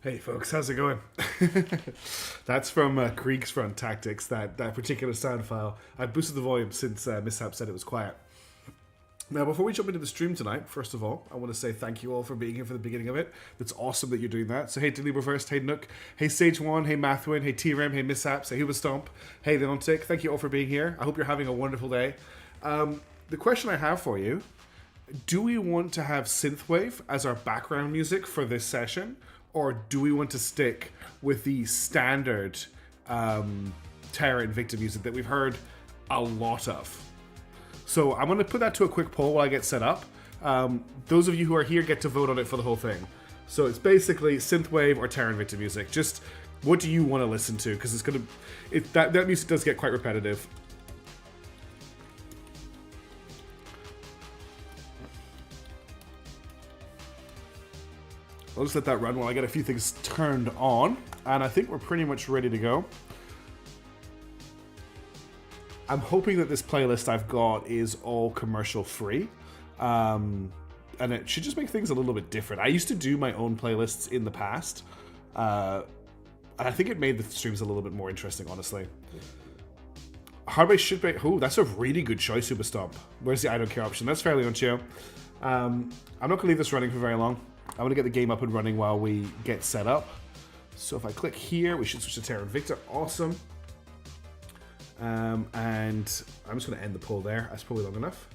Hey folks, how's it going? That's from Krieg's Front Tactics, that particular sound file. I boosted the volume since Mishap said it was quiet. Now, before we jump into the stream tonight, first of all, I want to say thank you all for being here for the beginning of it. It's awesome that you're doing that. So, hey, Delibra First, hey, Nook, hey, Sage1, hey, Mathwin, hey, T-Rem, hey, Mishaps, hey, Hubastomp, hey, Leontic. Thank you all for being here. I hope you're having a wonderful day. The question I have for you, do we want to have synthwave as our background music for this session? Or do we want to stick with the standard Terra Invicta music that we've heard a lot of? So I'm going to put that to a quick poll while I get set up. Those of you who are here get to vote on it for the whole thing. So it's basically synthwave or Terra Invicta music. Just what do you want to listen to? Because it's going to that music does get quite repetitive. I'll just let that run while I get a few things turned on. And I think we're pretty much ready to go. I'm hoping that this playlist I've got is all commercial free. And it should just make things a little bit different. I used to do my own playlists in the past. And I think it made the streams a little bit more interesting, honestly. Hardbase should be... Oh, that's a really good choice, Superstomp. Where's the I don't care option? That's fairly on chill. I'm not going to leave this running for very long. I'm going to get the game up and running while we get set up. So if I click here, we should switch to Terra Invicta. Awesome. And I'm just going to end the poll there. That's probably long enough.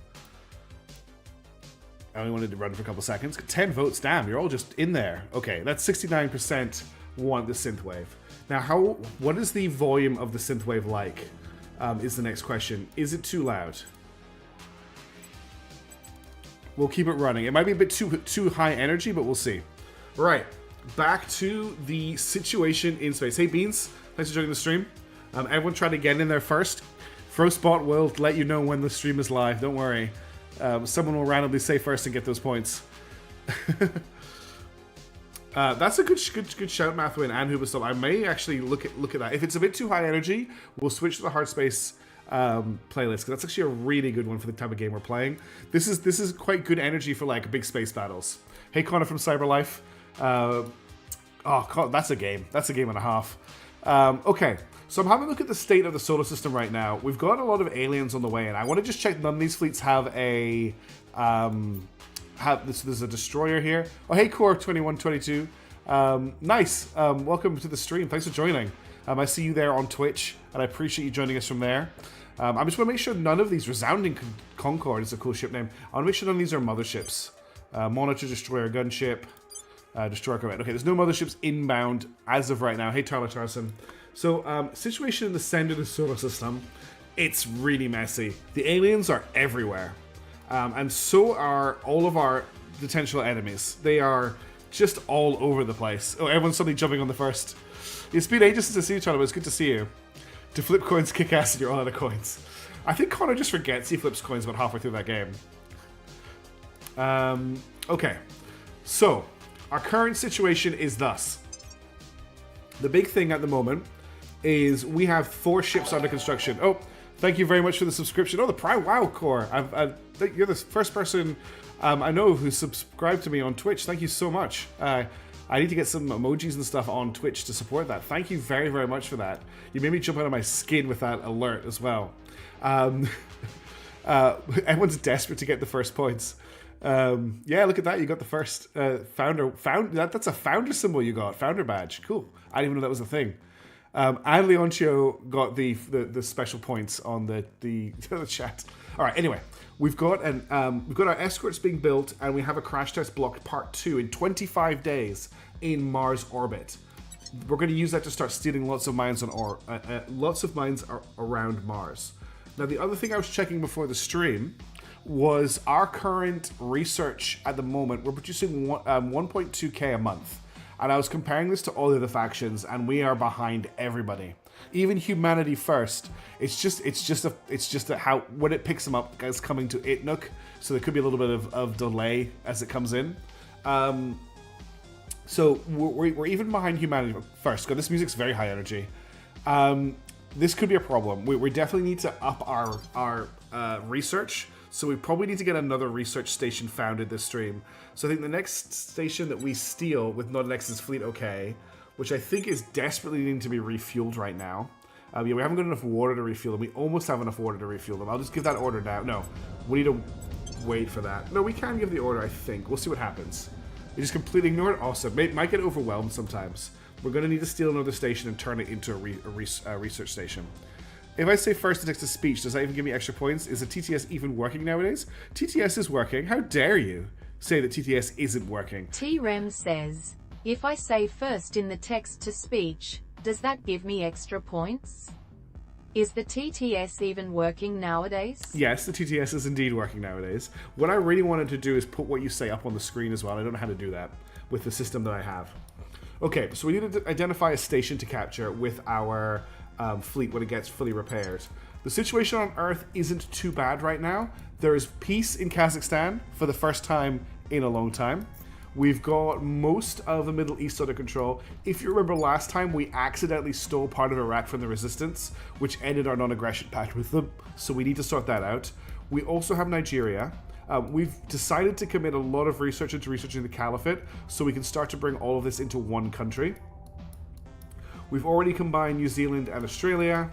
I only wanted to run for a couple seconds. 10 votes, damn, you're all just in there. Okay, that's 69% want the synthwave. Now, what is the volume of the synthwave like? Is the next question. Is it too loud? We'll keep it running. It might be a bit too high energy, but we'll see. Right, back to the situation in space. Hey, Beans, thanks for joining the stream. Everyone try to get in there first. Frostbot will let you know when the stream is live. Don't worry. Someone will randomly say first and get those points. That's a good shout, Mathwin and Hubasol. I may actually look at that. If it's a bit too high energy, we'll switch to the hard space playlist, because that's actually a really good one for the type of game we're playing. This is quite good energy for like big space battles. Hey, Connor from Cyberlife. Oh, God, that's a game. That's a game and a half. Okay, so I'm having a look at the state of the solar system right now. We've got a lot of aliens on the way, and I want to just check none of these fleets have a there's a destroyer here. Oh, hey, Core 2122. Nice. Welcome to the stream. Thanks for joining. I see you there on Twitch, and I appreciate you joining us from there. I just want to make sure none of these... Resounding Concord is a cool ship name. I want to make sure none of these are motherships. Monitor, Destroyer, Gunship, Destroyer, Corvette. Okay, there's no motherships inbound as of right now. Hey, Tyler Tarson. So, situation in the center of the solar system, it's really messy. The aliens are everywhere. And so are all of our potential enemies. They are just all over the place. Oh, everyone's suddenly jumping on the first... It's been ages since I see you, Tyler, but it's good to see you. To flip coins, kick ass, and you're all out of coins. I think Connor just forgets he flips coins about halfway through that game. Okay. So, our current situation is thus. The big thing at the moment is we have 4 ships under construction. Oh, thank you very much for the subscription. Oh, the Prime Wow Core. You're the first person I know who subscribed to me on Twitch. Thank you so much. I need to get some emojis and stuff on Twitch to support that. Thank you very, very much for that. You made me jump out of my skin with that alert as well. Everyone's desperate to get the first points. Yeah, look at that. You got the first founder. That's a founder symbol you got. Founder badge. Cool. I didn't even know that was a thing. And Leoncio got the special points on the chat. All right. Anyway, we've got our escorts being built, and we have a crash test block part 2 in 25 days in Mars orbit. We're going to use that to start stealing lots of mines around Mars. Now, the other thing I was checking before the stream was our current research at the moment. We're producing 1.2k a month. And I was comparing this to all the other factions, and we are behind everybody. Even Humanity First. It's just how when it picks them up, it's coming to Itnook, so there could be a little bit of delay as it comes in. So we're even behind Humanity First. God, this music's very high energy. This could be a problem. We definitely need to up our research So we probably need to get another research station founded this stream. So I think the next station that we steal with Nodnex's fleet, okay, which I think is desperately needing to be refueled right now. Yeah, we haven't got enough water to refuel them. We almost have enough water to refuel them. I'll just give that order now. No, we need to wait for that. No, we can give the order, I think. We'll see what happens. You just completely ignore it? Awesome. Might get overwhelmed sometimes. We're going to need to steal another station and turn it into a research station. If I say first to text to speech, does that even give me extra points? Is the TTS even working nowadays? TTS is working. How dare you say that TTS isn't working? T-Rem says, if I say first in the text to speech, does that give me extra points? Is the TTS even working nowadays? Yes, the TTS is indeed working nowadays. What I really wanted to do is put what you say up on the screen as well. I don't know how to do that with the system that I have. Okay, so we need to identify a station to capture with our fleet when it gets fully repaired. The situation on Earth isn't too bad right now. There is peace in Kazakhstan for the first time in a long time. We've got most of the Middle East under control. If you remember last time, we accidentally stole part of Iraq from the resistance, which ended our non-aggression pact with them. So we need to sort that out. We also have Nigeria. We've decided to commit a lot of research into researching the Caliphate, so we can start to bring all of this into one country. We've already combined New Zealand and Australia.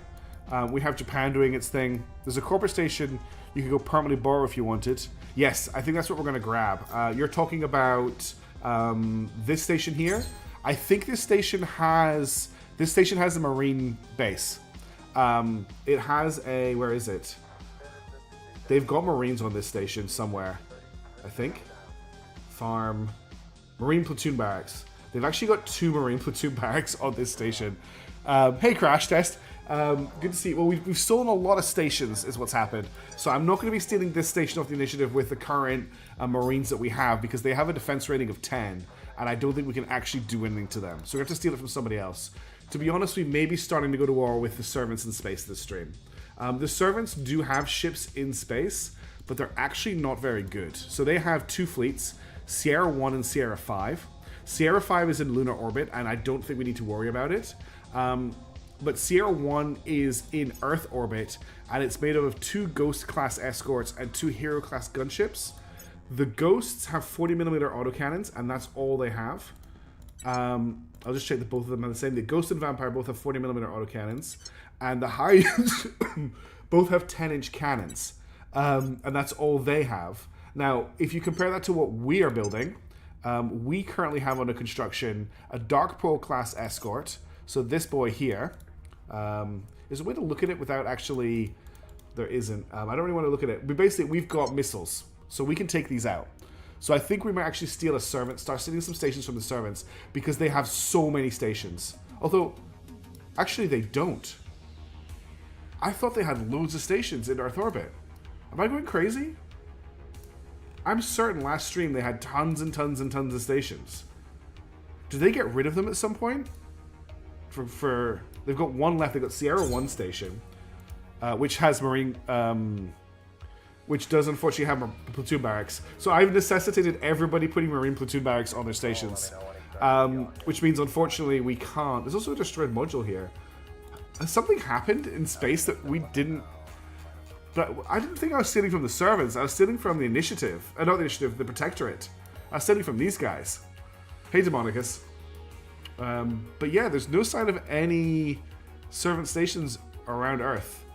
We have Japan doing its thing. There's a corporate station you can go permanently borrow if you wanted. Yes, I think that's what we're going to grab. You're talking about this station here. I think this station has a marine base. It has a, where is it? They've got marines on this station somewhere, I think. Farm, marine platoon barracks. They've actually got 2 marine platoon barracks on this station. Hey, Crash Test. Good to see you. Well, we've stolen a lot of stations is what's happened. So I'm not going to be stealing this station off the initiative with the current Marines that we have because they have a defense rating of 10 and I don't think we can actually do anything to them. So we have to steal it from somebody else. To be honest, we may be starting to go to war with the servants in space this stream. The servants do have ships in space, but they're actually not very good. So they have 2 fleets, Sierra 1 and Sierra 5. Sierra 5 is in lunar orbit and I don't think we need to worry about it. But Sierra 1 is in Earth orbit, and it's made up of 2 Ghost-class escorts and 2 Hero-class gunships. The Ghosts have 40mm autocannons, and that's all they have. I'll just check that both of them are the same. The Ghost and Vampire both have 40mm autocannons, and the Hylians both have 10-inch cannons. And that's all they have. Now, if you compare that to what we are building, we currently have under construction a Dark Pearl-class escort. So this boy here, there's a way to look at it without actually, there isn't. I don't really want to look at it. But basically, we've got missiles, so we can take these out. So I think we might actually steal a servant, start stealing some stations from the servants, because they have so many stations. Although, actually they don't. I thought they had loads of stations in Earth orbit. Am I going crazy? I'm certain last stream they had tons and tons and tons of stations. Did they get rid of them at some point? They've got 1 left. They've got Sierra 1 station, which has marine, which does unfortunately have platoon barracks. So I've necessitated everybody putting marine platoon barracks on their stations, which means unfortunately we can't. There's also a destroyed module here. Has something happened in space that we didn't? But I didn't think I was stealing from the servants. I was stealing from the initiative. Not the initiative, the protectorate. I was stealing from these guys. Hey, Demonicus. But yeah, there's no sign of any servant stations around Earth.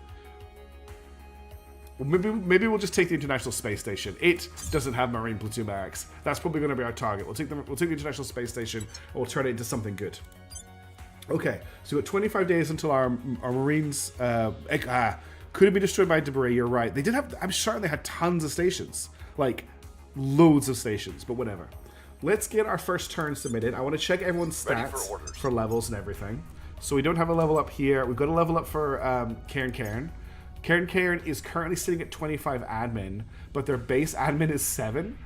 Well, maybe we'll just take the International Space Station. It doesn't have marine platoon barracks. That's probably going to be our target. We'll take the International Space Station and we'll turn it into something good. Okay, so we've got 25 days until our Marines could be destroyed by debris. You're right. They did have. I'm sure they had tons of stations, like loads of stations. But whatever. Let's get our first turn submitted. I want to check everyone's stats for levels and everything. So we don't have a level up here. We've got a level up for Karen. Karen is currently sitting at 25 admin, but their base admin is 7.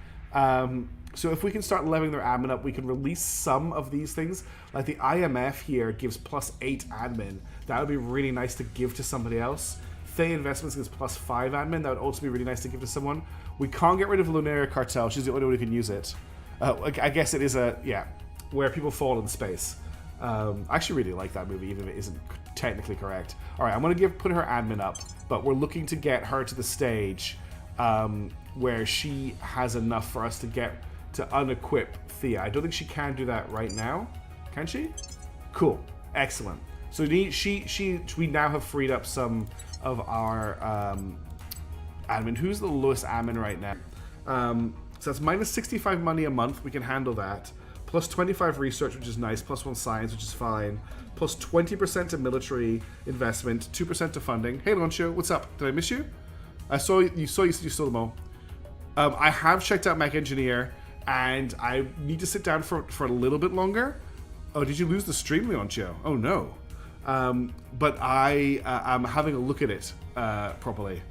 So if we can start leveling their admin up, we can release some of these things. Like the IMF here gives +8 admin. That would be really nice to give to somebody else. Thay Investments gives +5 admin. That would also be really nice to give to someone. We can't get rid of Lunaria Cartel. She's the only one who can use it. I guess it is where people fall in space. I actually really like that movie, even if it isn't technically correct. All right, I'm going to put her admin up, but we're looking to get her to the stage where she has enough for us to get to unequip Thea. I don't think she can do that right now. Can she? Cool. Excellent. So we now have freed up some of our admin. Who's the lowest admin right now? So that's minus 65 money a month. We can handle that. Plus 25 research, which is nice. Plus 1 science, which is fine. Plus 20% to military investment. 2% to funding. Hey, Loncho, what's up? Did I miss you? I saw you stole them all. I have checked out Mech Engineer, and I need to sit down for a little bit longer. Oh, did you lose the stream, Leoncio? Oh no. But I am having a look at it properly.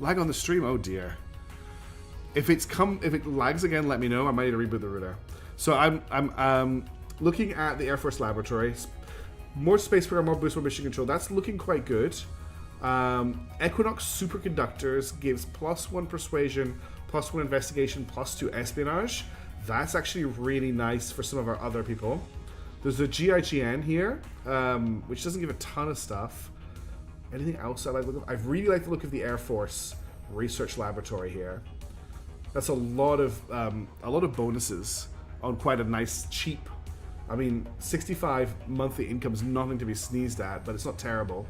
Lag on the stream. Oh dear. If it lags again, let me know. I might need to reboot the router. So I'm looking at the Air Force Laboratory. More space power, more boost, more mission control. That's looking quite good. Equinox superconductors gives +1 persuasion, +1 investigation, +2 espionage. That's actually really nice for some of our other people. There's a GIGN here, which doesn't give a ton of stuff. Anything else I like? I really like the look of the Air Force Research Laboratory here. That's a lot of bonuses on quite a nice, cheap. I mean, 65 monthly income is nothing to be sneezed at, but it's not terrible.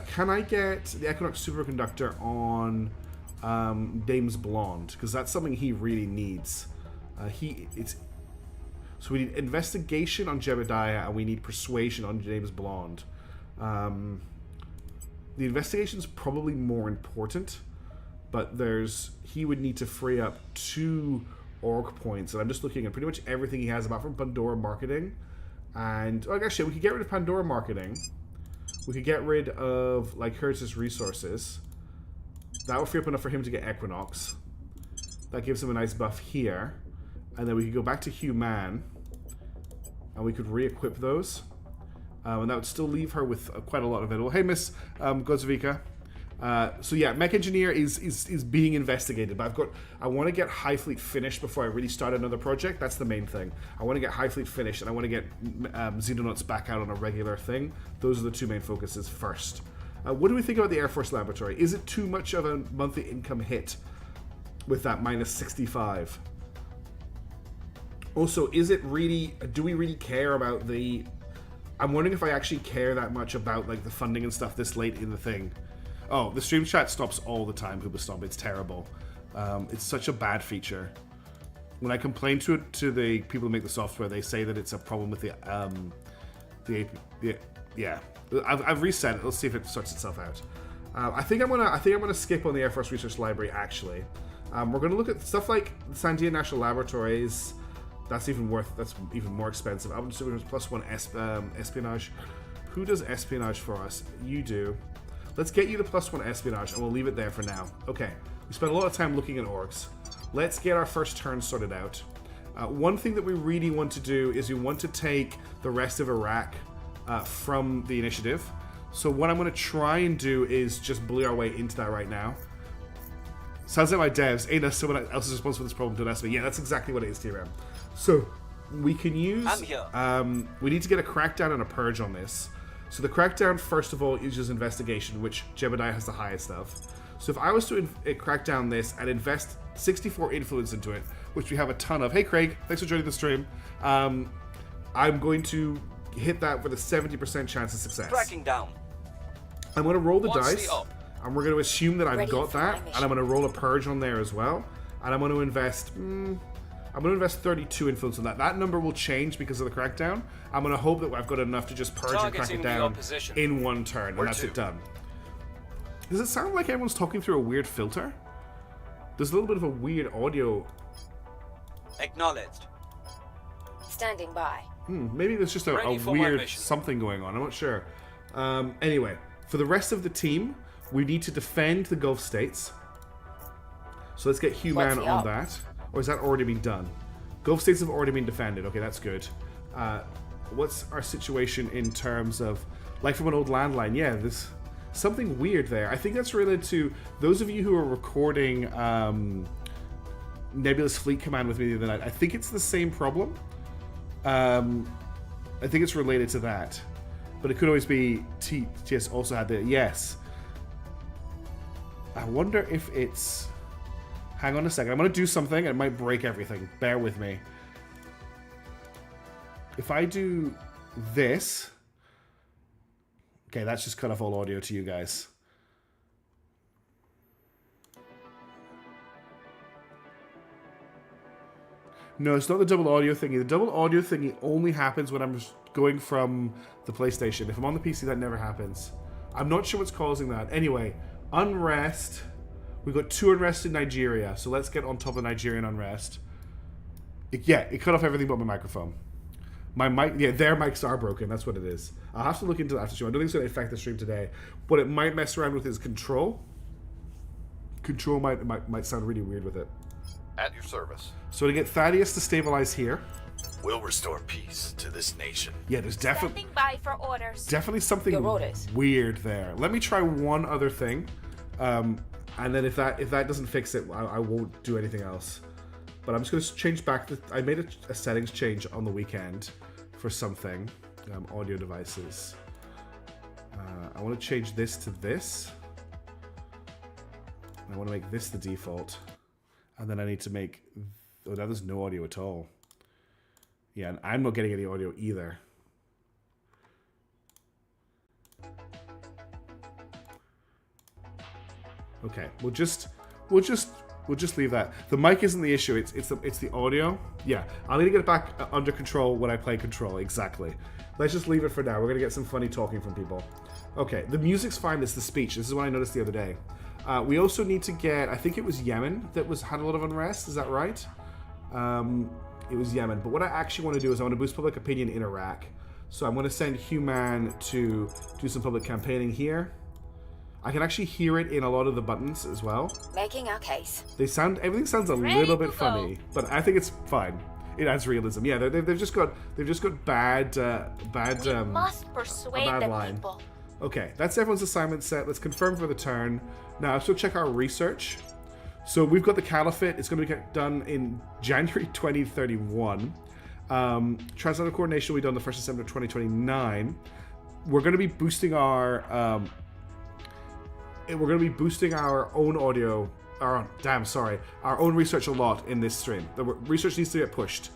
Can I get the Equinox superconductor on Dames Blonde? Because that's something he really needs. So we need investigation on Jebediah, and we need persuasion on James Blonde. The investigation is probably more important, but he would need to free up 2 org points, and I'm just looking at pretty much everything he has apart from Pandora marketing. And actually, we could get rid of Pandora marketing. We could get rid of Curtis resources. That would free up enough for him to get Equinox. That gives him a nice buff here. And then we could go back to Human, and we could re-equip those. And that would still leave her with quite a lot of it. Well, hey, Miss Gozovika. So yeah, Mech Engineer is being investigated, but I want to get High Fleet finished before I really start another project. That's the main thing. I want to get High Fleet finished, and I want to get Xenonauts back out on a regular thing. Those are the 2 main focuses first. What do we think about the Air Force Laboratory? Is it too much of a monthly income hit with that minus 65? Also, is it really... Do we really care about the... I'm wondering if I actually care that much about the funding and stuff this late in the thing. Oh, the stream chat stops all the time, Hoobastomp. It's terrible. It's such a bad feature. When I complain to the people who make the software, they say that it's a problem with yeah. I've reset it. Let's see if it sorts itself out. I think I'm gonna skip on the Air Force Research Library. Actually, we're gonna look at stuff like the Sandia National Laboratories. That's even more expensive. I'm just doing +1 espionage. Who does espionage for us? You do. Let's get you the +1 espionage, and we'll leave it there for now. Okay, we spent a lot of time looking at orgs. Let's get our first turn sorted out. One thing that we really want to do is we want to take the rest of Iraq from the initiative. So what I'm going to try and do is just bully our way into that right now. Sounds like my devs. Ain't someone else is responsible for this problem? Don't ask me. Yeah, that's exactly what it is, TRM. So we can use... I'm here. We need to get a crackdown and a purge on this. So the crackdown, first of all, is just investigation, which Jebediah has the highest of. So if I was to crack down this and invest 64 influence into it, which we have a ton of. Hey, Craig, thanks for joining the stream. I'm going to hit that with a 70% chance of success. Tracking down. I'm going to roll the dice, and we're going to assume that I've got that, and I'm going to roll a purge on there as well. And I'm going to invest... I'm going to invest 32 influence on that. That number will change because of the crackdown. I'm going to hope that I've got enough to just purge and crack it down in one turn, and that's it done. Does it sound like everyone's talking through a weird filter? There's a little bit of a weird audio. Acknowledged. Standing by. Maybe there's just a weird something going on. I'm not sure. Anyway, for the rest of the team, we need to defend the Gulf states. So let's get Human on that. Or has that already been done? Gulf states have already been defended. Okay, that's good. What's our situation in terms of... Like from an old landline. Yeah, there's something weird there. I think that's related to... Those of you who are recording Nebulous Fleet Command with me the other night, I think it's the same problem. I think it's related to that. But it could always be... TS also had the... Yes. I wonder if it's... Hang on a second. I'm going to do something and it might break everything. Bear with me. If I do this... Okay, that's just cut off all audio to you guys. No, it's not the double audio thingy. The double audio thingy only happens when I'm going from the PlayStation. If I'm on the PC, that never happens. I'm not sure what's causing that. Anyway, unrest... We've got 2 unrest in Nigeria, so let's get on top of Nigerian unrest. It cut off everything but my microphone. My mic, yeah, their mics are broken. That's what it is. I'll have to look into that after stream. I don't think it's going to affect the stream today. What it might mess around with is control. Control might sound really weird with it. At your service. So to get Thaddeus to stabilize here. We'll restore peace to this nation. Yeah, there's Standing by for orders. definitely something Your orders. weird there. Let me try one other thing. And then if that doesn't fix it, I won't do anything else. But I'm just going to change back. I made a settings change on the weekend for something. Audio devices. I want to change this to this. I want to make this the default. And then I need to make... Oh, now there's no audio at all. Yeah, and I'm not getting any audio either. Okay, we'll just leave that. The mic isn't the issue. It's the audio. Yeah, I'll need to get it back under control when I play Control. Exactly. Let's just leave it for now. We're gonna get some funny talking from people. Okay, the music's fine. It's the speech. This is what I noticed the other day. We also need to get. I think it was Yemen that had a lot of unrest. Is that right? It was Yemen. But what I actually want to do is I want to boost public opinion in Iraq. So I'm going to send Human to do some public campaigning here. I can actually hear it in a lot of the buttons as well. Making our case. Everything sounds a little bit funny, but I think it's fine. It adds realism. Yeah, they've just got bad We must persuade bad the line. people. Okay, that's everyone's assignment set. Let's confirm for the turn. Now, let's go check our research. So we've got the Caliphate. It's going to get done in January 2031. Transatlantic coordination will be done the 1st December 2029. We're going to be boosting our own audio. Our own research a lot in this stream. The research needs to get pushed.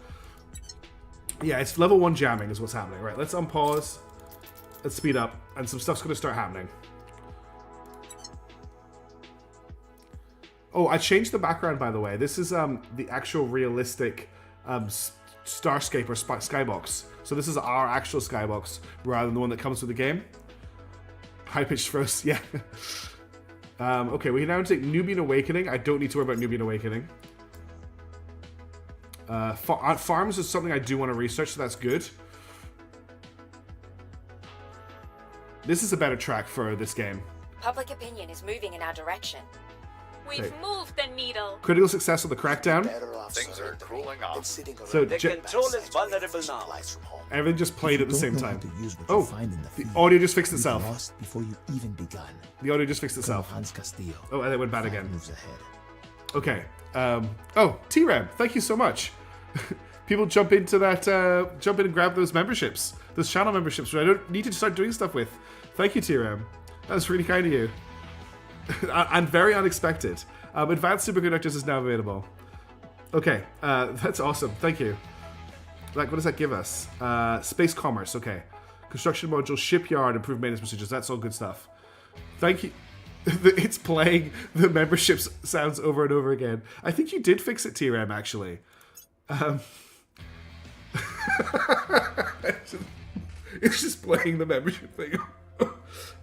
Yeah, it's level 1 jamming is what's happening. Right, let's unpause. Let's speed up, and some stuff's going to start happening. Oh, I changed the background, by the way. This is the actual realistic Starscape or skybox. So this is our actual skybox, rather than the one that comes with the game. High-pitched frost, yeah. Okay, we can now take Nubian Awakening. I don't need to worry about Nubian Awakening. Farms is something I do want to research, so that's good. This is a better track for this game. Public opinion is moving in our direction. We've moved the needle. Critical success of the crackdown. Things are cooling off. So The control is vulnerable now. everything just played at the same time. Oh, The audio just fixed itself. Lost before you even begun. The audio just fixed itself. Hans Castillo. Oh, and it went bad again. Moves ahead. Okay. Oh, T-Ram, thank you so much. People jump into that, jump in and grab those memberships, those channel memberships, which I don't need to start doing stuff with. Thank you, T-Ram. That's really kind of you. And very unexpected. Advanced Superconductors is now available. Okay, that's awesome. Thank you. Like, what does that give us? Space Commerce, okay. Construction module, shipyard, improved maintenance procedures. That's all good stuff. Thank you. It's playing the memberships sounds over and over again. I think you did fix it, T-Ram, actually. It's just playing the membership thing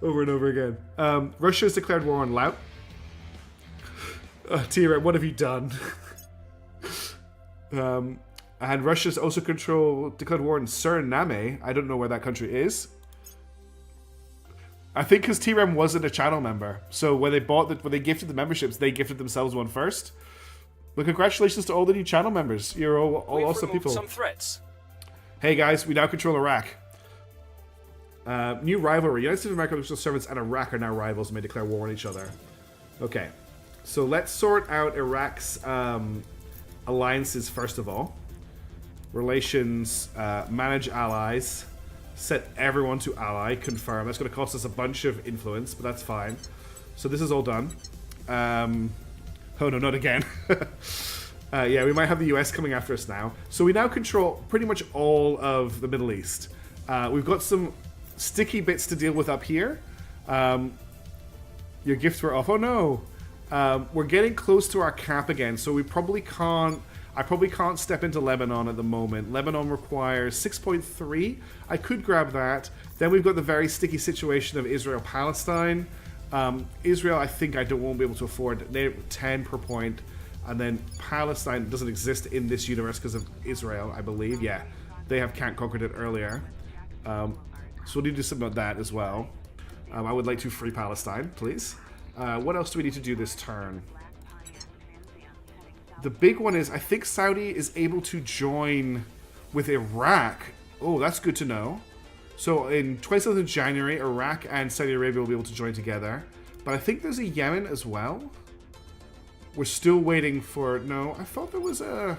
over and over again. Russia has declared war on Laos. T-Ram, what have you done? And Russia's also declared war on Suriname. I don't know where that country is. I think because T-Ram wasn't a channel member, so when they gifted the memberships, they gifted themselves one first. But congratulations to all the new channel members. You're all awesome people. Some threats. Hey guys, we now control Iraq. New rivalry. United States of America National Servants and Iraq are now rivals and may declare war on each other. Okay. So let's sort out Iraq's alliances first of all. Relations, manage allies, set everyone to ally, confirm. That's going to cost us a bunch of influence, but that's fine. So this is all done. Oh no, not again. Yeah, we might have the US coming after us now. So we now control pretty much all of the Middle East. We've got some sticky bits to deal with up here. Your gifts were off. Oh no. We're getting close to our cap again, so we probably can't... I probably can't step into Lebanon at the moment. Lebanon requires 6.3. I could grab that. Then we've got the very sticky situation of Israel-Palestine. Israel, I think I won't be able to afford 10 per point. And then Palestine doesn't exist in this universe because of Israel, I believe. Yeah, they can't conquered it earlier. So we'll need to do something about that as well. I would like to free Palestine, please. What else do we need to do this turn? The big one is, I think Saudi is able to join with Iraq. Oh, that's good to know. So in 27th of January, Iraq and Saudi Arabia will be able to join together. But I think there's a Yemen as well. We're still waiting for... No, I thought there was a...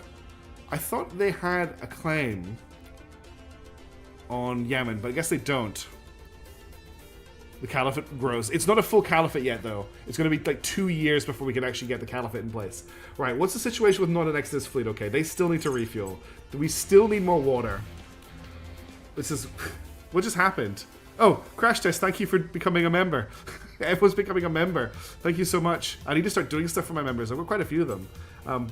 I thought they had a claim on Yemen, but I guess they don't. The caliphate grows. It's not a full caliphate yet, though. It's going to be like 2 years before we can actually get the caliphate in place. Right, what's the situation with not an Exodus fleet? Okay, they still need to refuel. Do we still need more water? This is... What just happened? Oh, Crash Test, thank you for becoming a member. Everyone's becoming a member. Thank you so much. I need to start doing stuff for my members. I've got quite a few of them.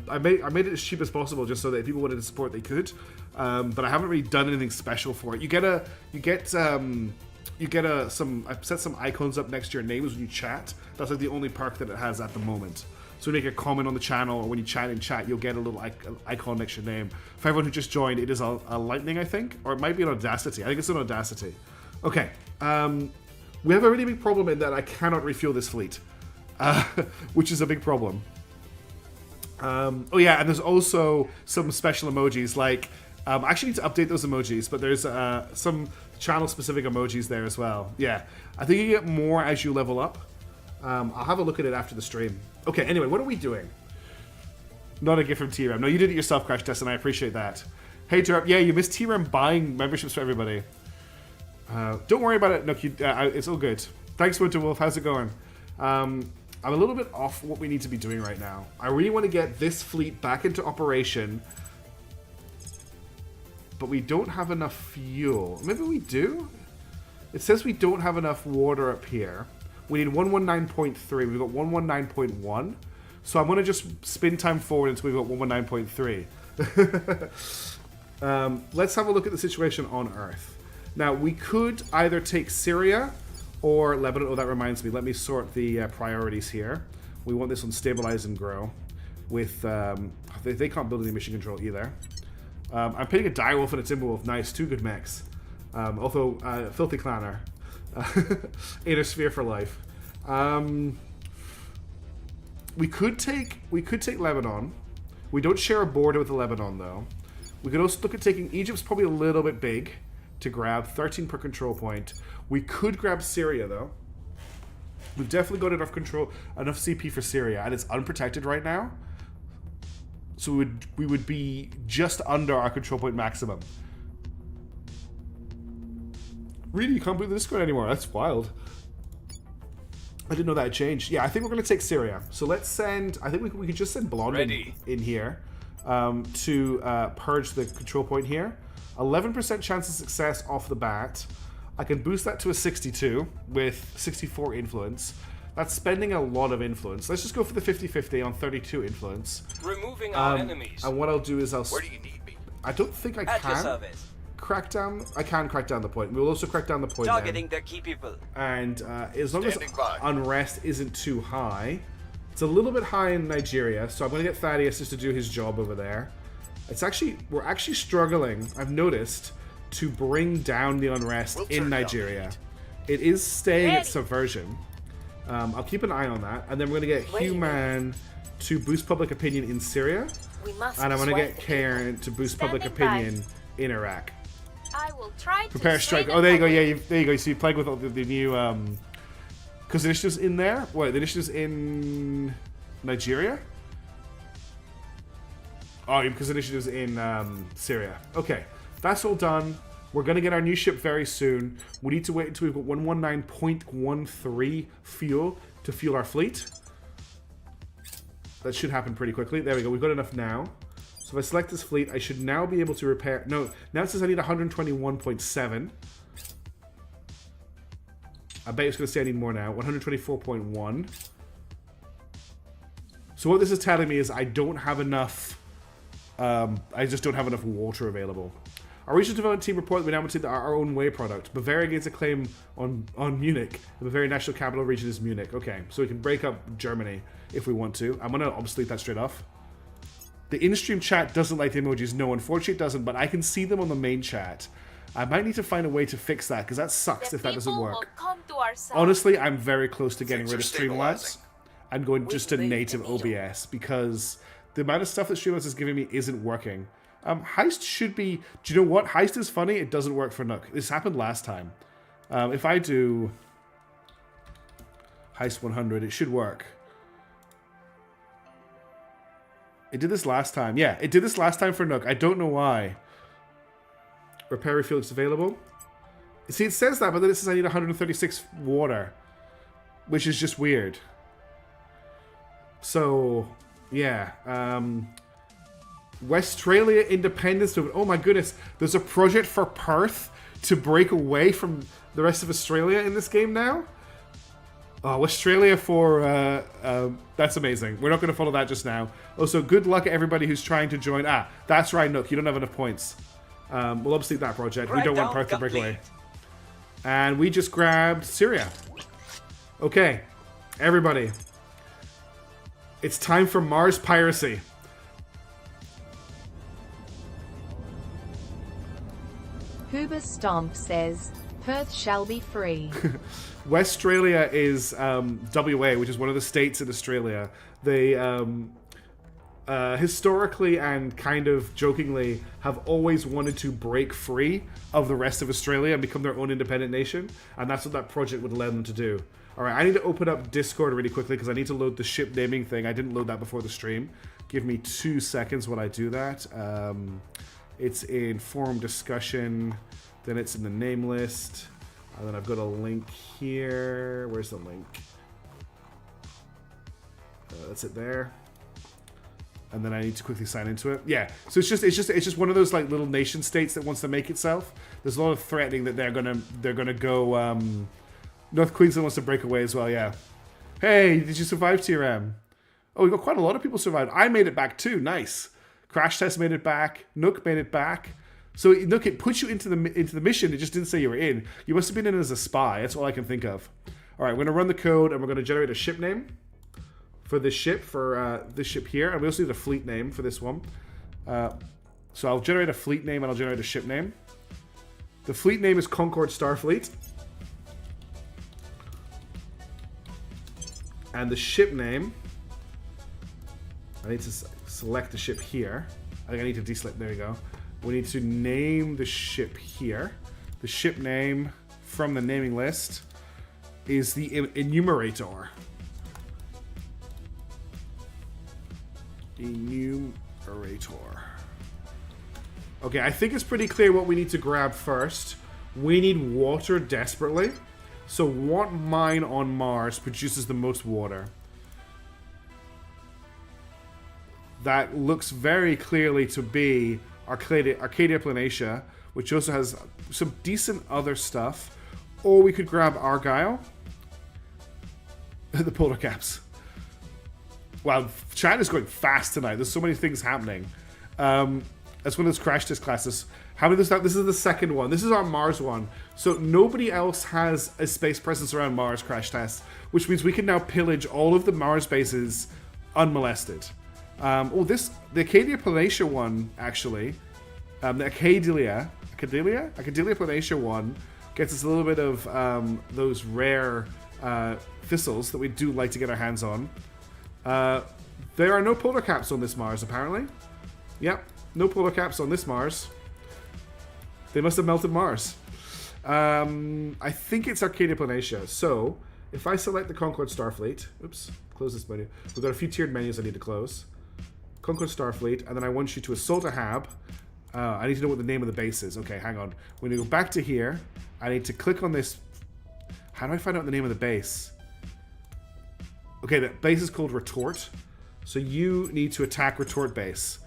I made it as cheap as possible just so that if people wanted to support, they could. But I haven't really done anything special for it. I set some icons up next to your names when you chat. That's like the only perk that it has at the moment. So when you make a comment on the channel or when you chat in chat, you'll get a little icon next to your name. For everyone who just joined, it is a Lightning, I think, or it might be an Audacity. I think it's an Audacity. Okay. We have a really big problem in that I cannot refuel this fleet, which is a big problem. Oh yeah, and there's also some special emojis. Like, I actually need to update those emojis, but there's some channel-specific emojis there as well. Yeah, I think you get more as you level up. I'll have a look at it after the stream. Okay, anyway, what are we doing? Not a gift from T-Ram. No, you did it yourself, Crash Test, and I appreciate that. Hey, Derp, yeah, you missed T-Ram buying memberships for everybody. Don't worry about it. No, it's all good. Thanks, Winter Wolf. How's it going? I'm a little bit off what we need to be doing right now. I really want to get this fleet back into operation, but we don't have enough fuel. Maybe we do? It says we don't have enough water up here. We need 119.3. We've got 119.1. So I'm going to just spin time forward until we've got 119.3. Let's have a look at the situation on Earth. Now, we could either take Syria or Lebanon. Oh, that reminds me. Let me sort the priorities here. We want this one stabilize and grow. With they can't build any mission control either. I'm pitting a Direwolf and a Timberwolf. Nice, 2 good mechs. Although, Filthy Clanner. Inner Sphere for life. We could take Lebanon. We don't share a border with Lebanon, though. We could also look at taking... Egypt's probably a little bit big to grab. 13 per control point. We could grab Syria, though. We've definitely got enough CP for Syria, and it's unprotected right now. So we would be just under our control point maximum. Really, you can't believe the Discord anymore. That's wild. I didn't know that had changed. Yeah, I think we're going to take Syria. So let's send... I think we could just send Blondin in here to purge the control point here. 11% chance of success off the bat. I can boost that to a 62 with 64 influence. That's spending a lot of influence. Let's just go for the 50-50 on 32 influence. Removing our enemies. And what I'll do is Where do you need me? I don't think I At your can service. crack down... I can crack down the point. We'll also crack down the point Targeting then. the key people. And as long as Standing by. unrest isn't too high... It's a little bit high in Nigeria, so I'm going to get Thaddeus just to do his job over there. We're actually struggling, I've noticed, to bring down the unrest in Nigeria. It is staying at subversion. I'll keep an eye on that, and then we're going to get Human to boost public opinion in Syria, and I'm going to get Karen to boost public opinion in Iraq. I will try to Prepare strike. Oh, there you go. Yeah, there you go. So you played with all the new because the initiative's in there. What? The initiative's in Nigeria. Oh, because the initiative's in Syria. Okay, that's all done. We're going to get our new ship very soon. We need to wait until we've got 119.13 fuel to fuel our fleet. That should happen pretty quickly. There we go. We've got enough now. So if I select this fleet, I should now be able to repair... No, now it says I need 121.7. I bet it's going to say I need more now. 124.1. So what this is telling me is I don't have enough... I just don't have enough water available. Our research development team report that we now want to our own whey product. Bavaria gains a claim on Munich. The Bavarian national capital region is Munich. Okay, so we can break up Germany if we want to. I'm going to obsolete that straight off. The in-stream chat doesn't like the emojis. No, unfortunately it doesn't, but I can see them on the main chat. I might need to find a way to fix that, because that sucks if that doesn't work. Honestly, I'm very close to getting rid of Streamlabs. I'm going just to native OBS, because the amount of stuff that Streamlabs is giving me isn't working. Heist should be... Do you know what? Heist is funny. It doesn't work for Nook. This happened last time. If I do Heist 100, it should work. It did this last time. Yeah, it did this last time for Nook. I don't know why. Repair refuel is available. See, it says that, but then it says I need 136 water, which is just weird. So, yeah. Westralia Independence Movement. Oh my goodness, there's a project for Perth to break away from the rest of Australia in this game now? Oh, Westralia for... that's amazing. We're not going to follow that just now. Also, good luck everybody who's trying to join. Ah, that's right, Nook. You don't have enough points. We'll obviously that project. We don't want Perth to break away. And we just grabbed Syria. Okay, everybody. It's time for Mars piracy. Huber Stomp says, Perth shall be free. Westralia is WA, which is one of the states in Australia. They historically and kind of jokingly have always wanted to break free of the rest of Australia and become their own independent nation, and that's what that project would allow them to do. Alright, I need to open up Discord really quickly because I need to load the ship naming thing. I didn't load that before the stream. Give me 2 seconds while I do that. It's in forum discussion, then it's in the name list, and then I've got a link here. Where's the link? That's it there. And then I need to quickly sign into it. Yeah, so it's just one of those like little nation states that wants to make itself. There's a lot of threatening that they're gonna go. North Queensland wants to break away as well. Yeah. Hey, did you survive TRM? Oh, we got quite a lot of people survived. I made it back too. Nice. Crash Test made it back. Nook made it back. So Nook, it puts you into the mission. It just didn't say you were in. You must have been in as a spy. That's all I can think of. All right, we're gonna run the code and we're gonna generate a ship name for this ship this ship here, and we also need a fleet name for this one. So I'll generate a fleet name and I'll generate a ship name. The fleet name is Concord Starfleet, and the ship name. I need to select the ship here. I think I need to deselect. There we go. We need to name the ship here. The ship name from the naming list is the Enumerator. Enumerator. Okay, I think it's pretty clear what we need to grab first. We need water desperately. So what mine on Mars produces the most water? That looks very clearly to be Arcadia Planatia, which also has some decent other stuff. Or we could grab Argyle. The polar caps. Wow, chat is going fast tonight. There's so many things happening. That's one of those crash test classes. How many? This is the second one. This is our Mars one. So nobody else has a space presence around Mars crash test, which means we can now pillage all of the Mars bases unmolested. The Arcadia Planatia one, actually. The Acadia Planatia one gets us a little bit of those rare thistles that we do like to get our hands on. There are no polar caps on this Mars, apparently. Yep, no polar caps on this Mars. They must have melted Mars. I think it's Arcadia Planatia. So, if I select the Concord Starfleet... Oops, close this menu. We've got a few tiered menus I need to close. Concord Starfleet, and then I want you to assault a hab. I need to know what the name of the base is. Okay, hang on. When you go back to here, I need to click on this. How do I find out the name of the base? Okay, the base is called Retort. So you need to attack retort base.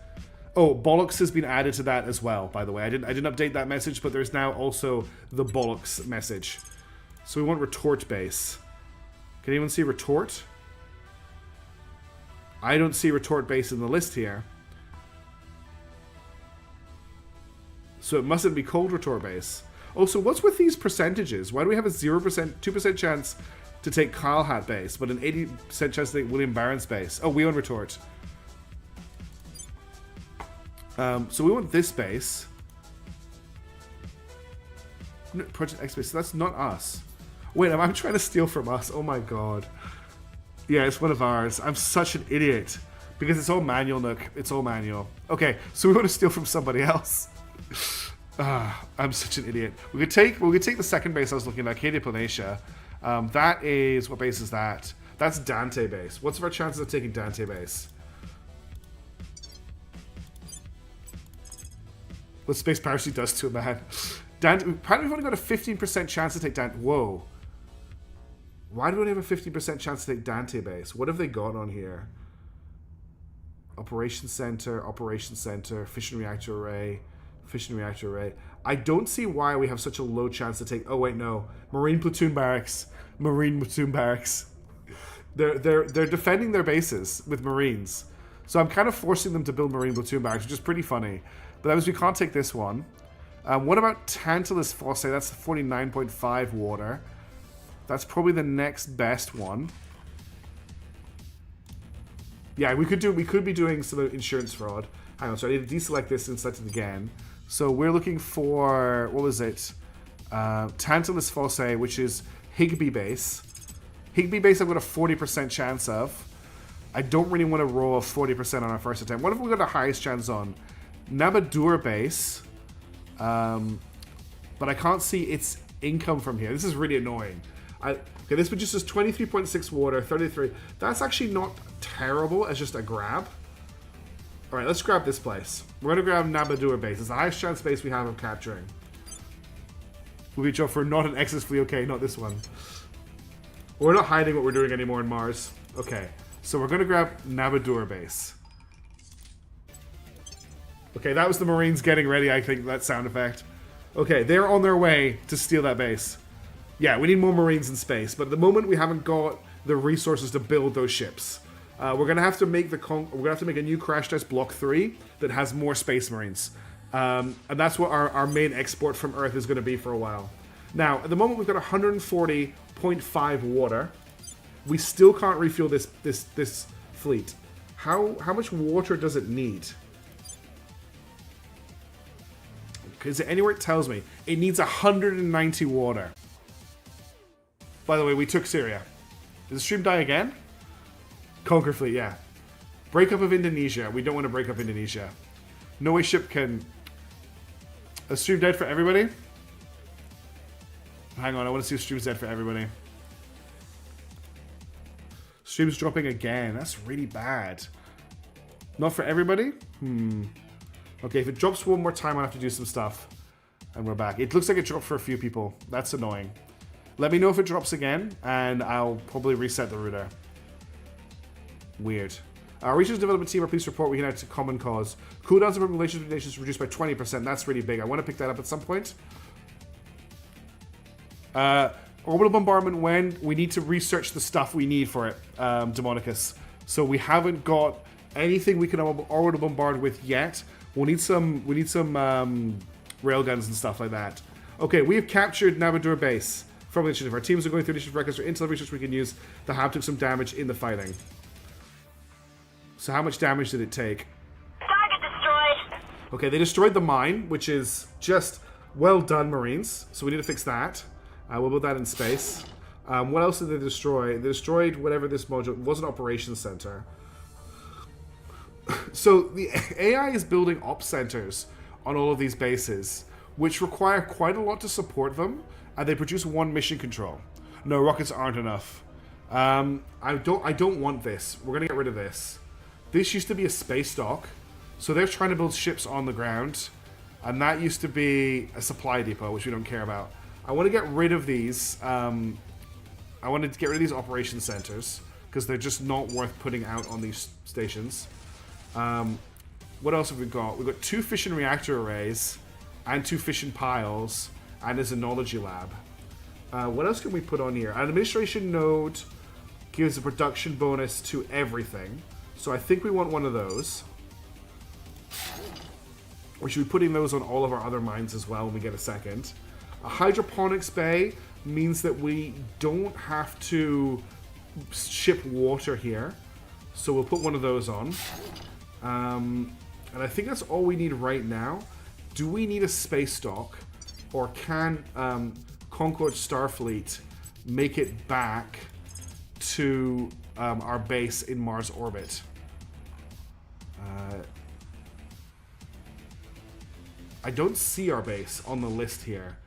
Oh, bollocks has been added to that as well, by the way. I didn't update that message, but there's now also the bollocks message. So we want retort base. Can anyone see retort? I don't see retort base in the list here. So it mustn't be called retort base. Oh, so what's with these percentages? Why do we have a 0%, 2% chance to take Kyle Hat base, but an 80% chance to take William Barron's base? Oh, we own retort. So we want this base. No, Project X base, so that's not us. Wait, am I trying to steal from us? Oh my god. Yeah, it's one of ours. I'm such an idiot. Because it's all manual, Nook. It's all manual. Okay, so we want to steal from somebody else. I'm such an idiot. We could take the second base I was looking at, Acadia Planatia. That is, what base is that? That's Dante base. What's our chances of taking Dante base? What space piracy does to a man. Dante, apparently we've only got a 15% chance to take Dante. Whoa. Why do we only have a 15% chance to take Dante base? What have they got on here? Operations Center, Fission Reactor Array. I don't see why we have such a low chance to take... Oh, wait, no. Marine Platoon Barracks. They're defending their bases with Marines. So I'm kind of forcing them to build Marine Platoon Barracks, which is pretty funny. But that means we can't take this one. What about Tantalus Fosse? That's 49.5 water. That's probably the next best one. Yeah, we could be doing some insurance fraud. Hang on, so I need to deselect this and select it again. So we're looking for, what was it? Tantalus Fosse, which is Higby base. Higby base I've got a 40% chance of. I don't really want to roll a 40% on our first attempt. What if we got the highest chance on? Nabadur base. But I can't see its income from here. This is really annoying. Okay, this produces 23.6 water, 33. That's actually not terrible as just a grab. Alright, let's grab this place. We're going to grab Nabadur base. It's the highest chance base we have of capturing. We'll be job for not an Exodus fleet. Okay, not this one. We're not hiding what we're doing anymore in Mars. Okay, so we're going to grab Nabadur base. Okay, that was the Marines getting ready, I think, that sound effect. Okay, they're on their way to steal that base. Yeah, we need more Marines in space, but at the moment we haven't got the resources to build those ships. We're gonna have to make a new crash test Block 3 that has more Space Marines, and that's what our main export from Earth is going to be for a while. Now, at the moment we've got 140.5 water. We still can't refuel this fleet. How much water does it need? Is it anywhere it tells me? It needs 190 water. By the way, we took Syria. Did the stream die again? Conquer fleet, yeah. Breakup of Indonesia. We don't want to break up Indonesia. No way ship can... A stream dead for everybody? Hang on, I want to see if stream's dead for everybody. Stream's dropping again. That's really bad. Not for everybody? Okay, if it drops one more time, I'll have to do some stuff. And we're back. It looks like it dropped for a few people. That's annoying. Let me know if it drops again, and I'll probably reset the router. Weird. Our research and development team are pleased to report we can add to common cause. Cooldowns of relations with nations reduced by 20%. That's really big. I want to pick that up at some point. Orbital bombardment when we need to research the stuff we need for it, Demonicus. So we haven't got anything we can orbital bombard with yet. We'll need some railguns and stuff like that. Okay, we have captured Nabadur base from initiative. Our teams are going through initiative records for intel research we can use. The Hab took some damage in the fighting. So how much damage did it take? Target destroyed. Okay, they destroyed the mine, which is just well done, Marines. So we need to fix that. We'll build that in space. What else did they destroy? They destroyed whatever this module... It was an operations center. So the AI is building op centers on all of these bases, which require quite a lot to support them, and they produce one mission control. No, rockets aren't enough. I don't want this. We're gonna get rid of this. This used to be a space dock, so they're trying to build ships on the ground, and that used to be a supply depot, which we don't care about. I want to get rid of these. I want to get rid of these operation centers because they're just not worth putting out on these stations. What else have we got? We've got 2 fission reactor arrays and 2 fission piles, and there's a Nology lab. What else can we put on here? An administration node gives a production bonus to everything. So I think we want one of those. We should be putting those on all of our other mines as well when we get a second. A hydroponics bay means that we don't have to ship water here. So we'll put one of those on. And I think that's all we need right now. Do we need a space dock? Or can Concord Starfleet make it back to our base in Mars orbit? I don't see our base on the list here.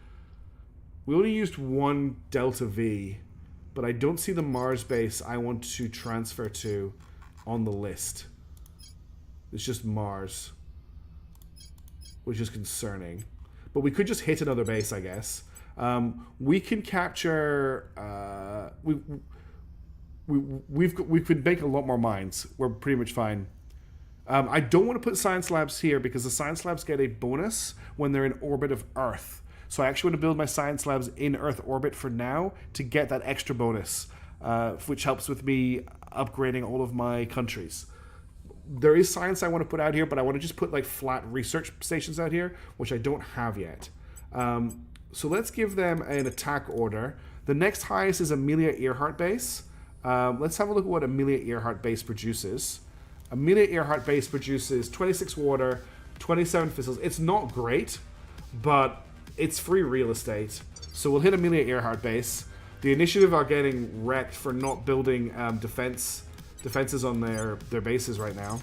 We only used 1 Delta V, but I don't see the Mars base I want to transfer to on the list. It's just Mars, which is concerning. But we could just hit another base, I guess. We can capture. We could make a lot more mines. We're pretty much fine. I don't want to put science labs here because the science labs get a bonus when they're in orbit of Earth. So I actually want to build my science labs in Earth orbit for now to get that extra bonus, which helps with me upgrading all of my countries. There is science I want to put out here, but I want to just put like flat research stations out here, which I don't have yet. So let's give them an attack order. The next highest is Amelia Earhart base. Let's have a look at what Amelia Earhart base produces. Amelia Earhart base produces 26 water, 27 fizzles. It's not great, but it's free real estate. So we'll hit Amelia Earhart base. The initiative are getting wrecked for not building defenses on their bases right now.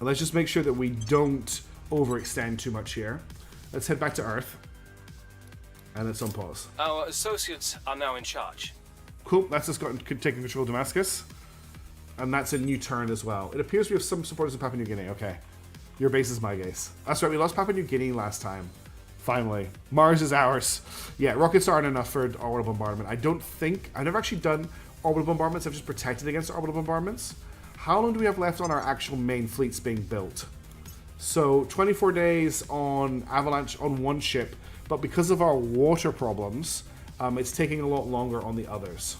And let's just make sure that we don't overextend too much here. Let's head back to Earth. And it's on pause. Our associates are now in charge. Cool, that's us taking control of Damascus. And that's a new turn as well. It appears we have some supporters in Papua New Guinea. Okay. Your base is my base. That's right, we lost Papua New Guinea last time. Finally. Mars is ours. Yeah, rockets aren't enough for orbital bombardment. I've never actually done orbital bombardments. I've just protected against orbital bombardments. How long do we have left on our actual main fleets being built? So, 24 days on Avalanche on one ship. But because of our water problems, it's taking a lot longer on the others.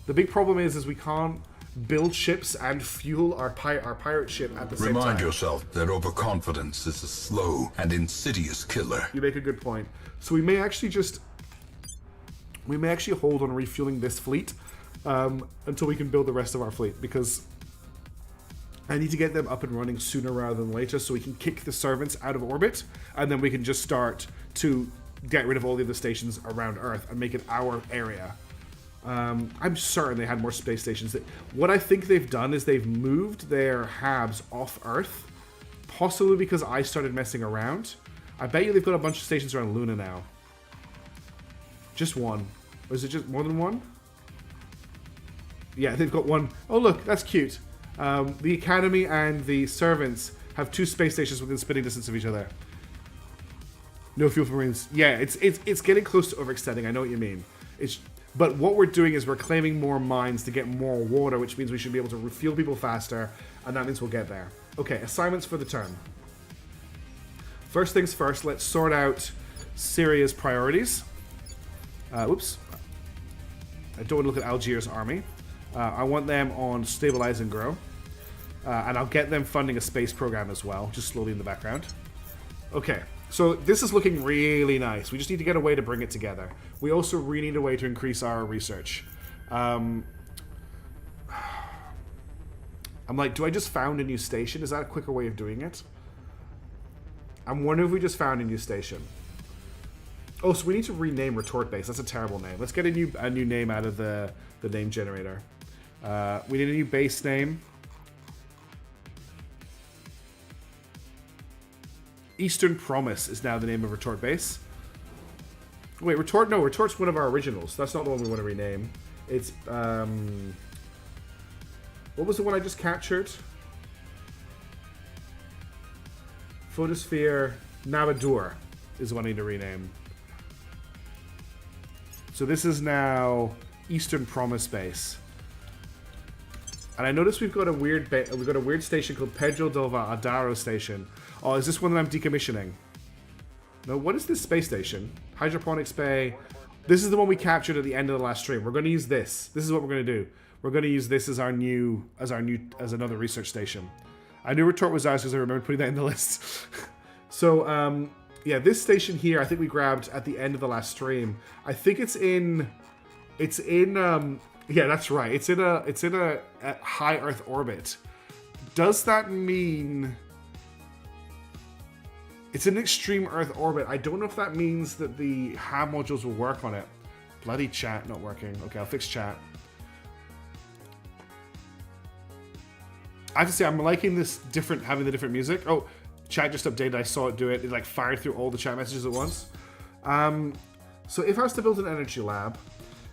The big problem is we can't build ships and fuel our pirate ship at the same time. Remind yourself that overconfidence is a slow and insidious killer. You make a good point. So we may actually hold on refueling this fleet until we can build the rest of our fleet, because I need to get them up and running sooner rather than later so we can kick the servants out of orbit, and then we can just start to get rid of all the other stations around Earth and make it our area. I'm certain they had more space stations. What I think they've done is they've moved their HABs off Earth, possibly because I started messing around. I bet you they've got a bunch of stations around Luna now. Just one. Or is it just more than one? Yeah, they've got one. Oh look, that's cute. The Academy and the Servants have 2 space stations within spitting distance of each other. No fuel for Marines. Yeah, it's getting close to overextending. I know what you mean. But what we're doing is we're claiming more mines to get more water, which means we should be able to refuel people faster, and that means we'll get there. Okay, assignments for the turn. First things first, let's sort out Syria's priorities. Oops. I don't want to look at Algiers' army. I want them on Stabilize and Grow. And I'll get them funding a space program as well, just slowly in the background. Okay, so this is looking really nice. We just need to get a way to bring it together. We also really need a way to increase our research. I'm like, do I just found a new station? Is that a quicker way of doing it? I'm wondering if we just found a new station. Oh, so we need to rename Retort Base. That's a terrible name. Let's get a new name out of the name generator. We need a new base name. Eastern Promise is now the name of Retort Base. Wait, Retort? No, Retort's one of our originals. That's not the one we want to rename. It's, what was the one I just captured? Photosphere Nabadur is the one I need to rename. So this is now Eastern Promise base. And I noticed we've got a weird station called Pedro del Adaro station. Oh, is this one that I'm decommissioning? No, what is this space station? Hydroponics Bay. This is the one we captured at the end of the last stream. We're going to use this. This is what we're going to do. We're going to use this as another research station. I knew retort was ours because I remember putting that in the list. So, yeah, this station here, I think we grabbed at the end of the last stream. I think it's in, yeah, that's right. It's in a high Earth orbit. Does that mean it's an extreme Earth orbit? I don't know if that means that the HAB modules will work on it. Bloody chat not working. Okay, I'll fix chat. I have to say, I'm liking this having the different music. Oh, chat just updated. I saw it do it. It like fired through all the chat messages at once. So if I was to build an energy lab,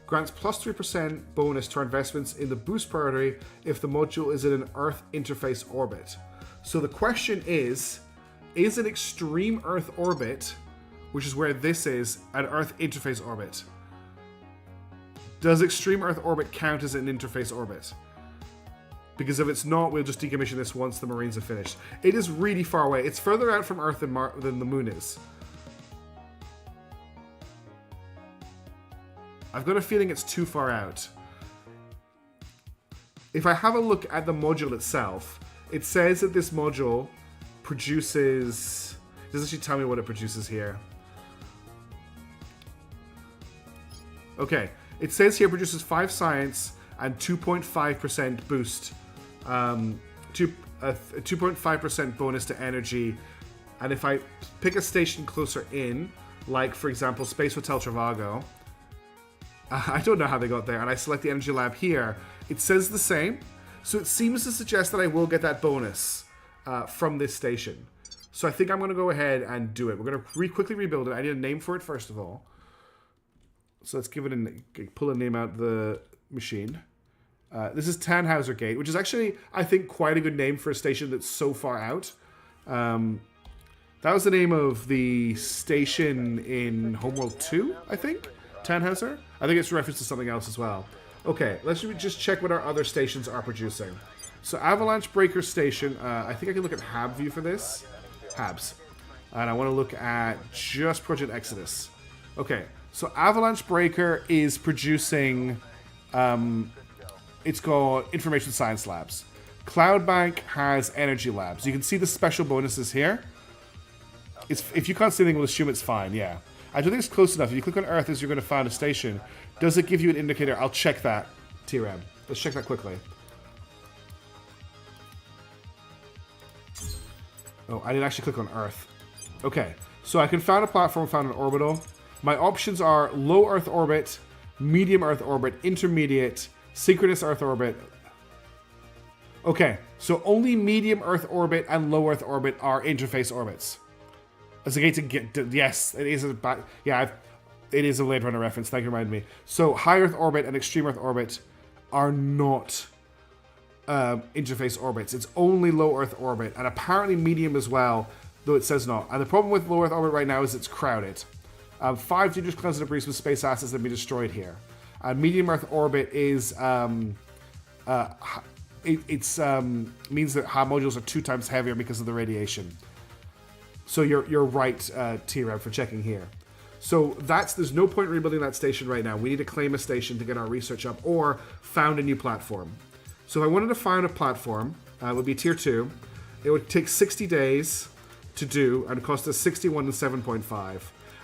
grants plus 3% bonus to our investments in the boost priority if the module is in an Earth interface orbit. So the question is an extreme Earth orbit, which is where this is, an Earth interface orbit? Does extreme Earth orbit count as an interface orbit? Because if it's not, we'll just decommission this once the Marines are finished. It is really far away. It's further out from Earth than the Moon is. I've got a feeling it's too far out. If I have a look at the module itself, it says that this module produces... It doesn't actually tell me what it produces here. Okay, it says here produces 5 science and 2.5% boost. 2.5% bonus to energy. And if I pick a station closer in, like for example Space Hotel Travago, I don't know how they got there, and I select the energy lab here, it says the same. So it seems to suggest that I will get that bonus from this station. So I think I'm going to go ahead and do it. We're going to quickly rebuild it. I need a name for it first of all. So let's give it pull a name out of the machine. This is Tannhauser Gate, which is actually, I think, quite a good name for a station that's so far out. That was the name of the station in Homeworld 2, I think? Tannhauser? I think it's a reference to something else as well. Okay, let's just check what our other stations are producing. So Avalanche Breaker Station, I think I can look at HAB view for this. HABs. And I want to look at just Project Exodus. Okay, so Avalanche Breaker is producing... it's called Information Science Labs. Cloudbank has Energy Labs. You can see the special bonuses here. If you can't see anything, we'll assume it's fine, yeah. I don't think it's close enough. If you click on Earth as you're going to find a station, does it give you an indicator? I'll check that, TRM. Let's check that quickly. Oh, I didn't actually click on Earth. Okay, so I can find a platform, found an orbital. My options are low Earth orbit, medium Earth orbit, intermediate, synchronous Earth orbit. Okay, so only medium Earth orbit and low Earth orbit are interface orbits. As a gate to get to, yes, it is a it is a Blade Runner reference. Thank you for reminding me. So high Earth orbit and extreme Earth orbit are not interface orbits. It's only low Earth orbit, and apparently medium as well, though it says not. And the problem with low Earth orbit right now is it's crowded. 5 dangerous clouds of debris with space assets that have been destroyed here. Medium Earth orbit is means that HAB modules are 2 times heavier because of the radiation. So you're right, T-Rev, for checking here. So there's no point in rebuilding that station right now. We need to claim a station to get our research up, or found a new platform. So if I wanted to find a platform, it would be tier 2. It would take 60 days to do and cost us 61 and 7.5.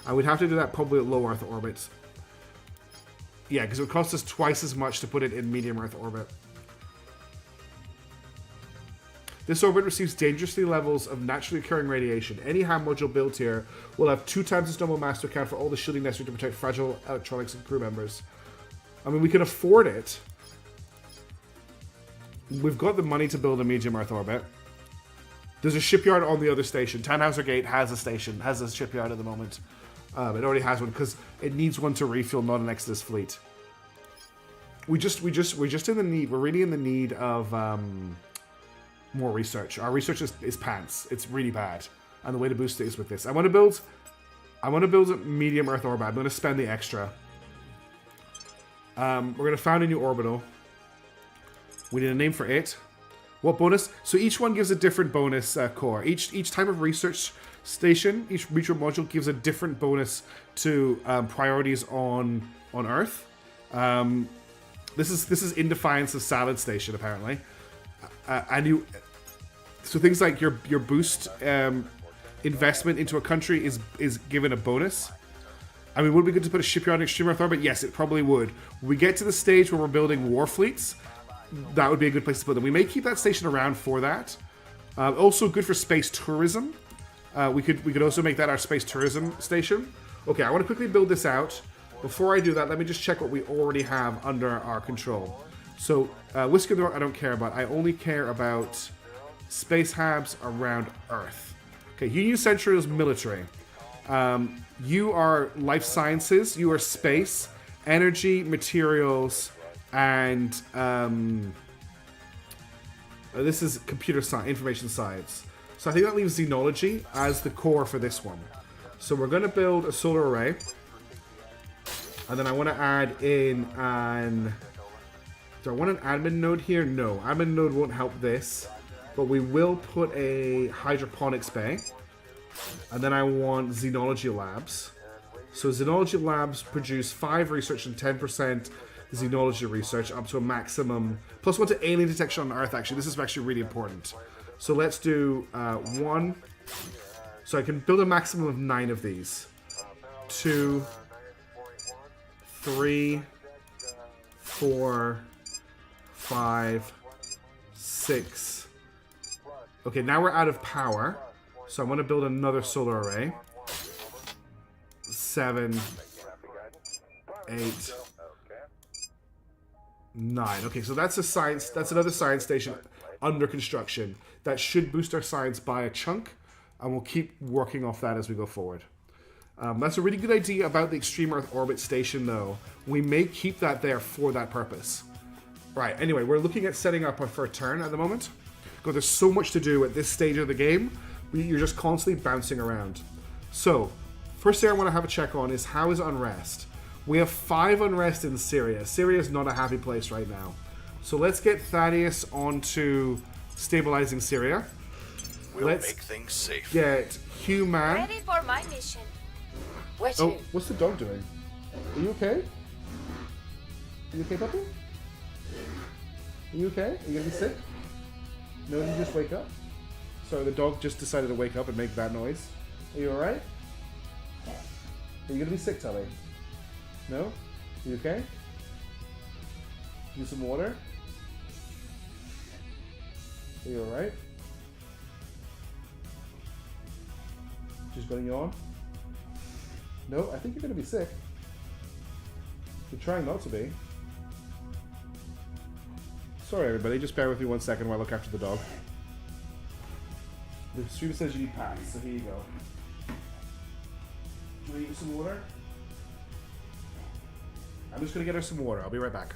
And we'd have to do that probably at low Earth orbit. Yeah, because it would cost us twice as much to put it in medium Earth orbit. This orbit receives dangerously levels of naturally occurring radiation. Any HAM module built here will have 2 times its normal mass to account for all the shielding necessary to protect fragile electronics and crew members. I mean, we can afford it. We've got the money to build a medium Earth orbit. There's a shipyard on the other station. Tannhauser Gate has a shipyard at the moment. It already has one because it needs one to refuel, not an Exodus fleet. We're really in the need of more research. Our research is pants. It's really bad. And the way to boost it is with this. I want to build a medium Earth orbit. I'm going to spend the extra. We're going to found a new orbital. We need a name for it. What bonus? So each one gives a different bonus core. Each type of research station, each research module gives a different bonus to priorities on Earth. This is in defiance of Salad Station apparently, so things like your boost investment into a country is given a bonus. I mean, would it be good to put a shipyard in extreme Earth orbit? Yes, it probably would. When we get to the stage where we're building war fleets, that would be a good place to put them. We may keep that station around for that. Also good for space tourism. We could also make that our space tourism station. Okay, I want to quickly build this out. Before I do that, let me just check what we already have under our control. So, Whisker the Rock I don't care about. I only care about space hubs around Earth. Okay, Union Central is military. You are life sciences, you are space, energy, materials, and this is computer science, information science. So I think that leaves xenology as the core for this one. So we're going to build a solar array. And then I want to add in an... Do I want an admin node here? No, admin node won't help this. But we will put a hydroponics bay. And then I want xenology labs. So xenology labs produce 5 research and 10% xenology research up to a maximum. Plus 1 to alien detection on Earth, actually. This is actually really important. So let's do 1. So I can build a maximum of 9 of these. 2, 3, 4, 5, 6. Okay, now we're out of power. So I'm going to build another solar array. 7, 8, 9. Okay, so that's another science station under construction. That should boost our science by a chunk, and we'll keep working off that as we go forward. That's a really good idea about the Extreme Earth Orbit Station, though. We may keep that there for that purpose. Right, anyway, we're looking at setting up for a turn at the moment. Because there's so much to do at this stage of the game. You're just constantly bouncing around. So, first thing I want to have a check on is how is unrest? We have 5 unrest in Syria. Syria is not a happy place right now. So let's get Thaddeus onto stabilizing Syria. Let's make things safe. Get Human. Ready for my mission. Where to? Oh, what's the dog doing? Are you okay? Are you okay, puppy? Are you okay? Are you gonna be sick? No, did you just wake up? Sorry, the dog just decided to wake up and make that noise. Are you alright? Are you gonna be sick, Tully? No? Are you okay? Need some water? Are you alright? Just gonna yawn? No, I think you're gonna be sick. You're trying not to be. Sorry everybody, just bear with me 1 second while I look after the dog. The stream says you need pats, so here you go. Do you want to eat some water? I'm just gonna get her some water, I'll be right back.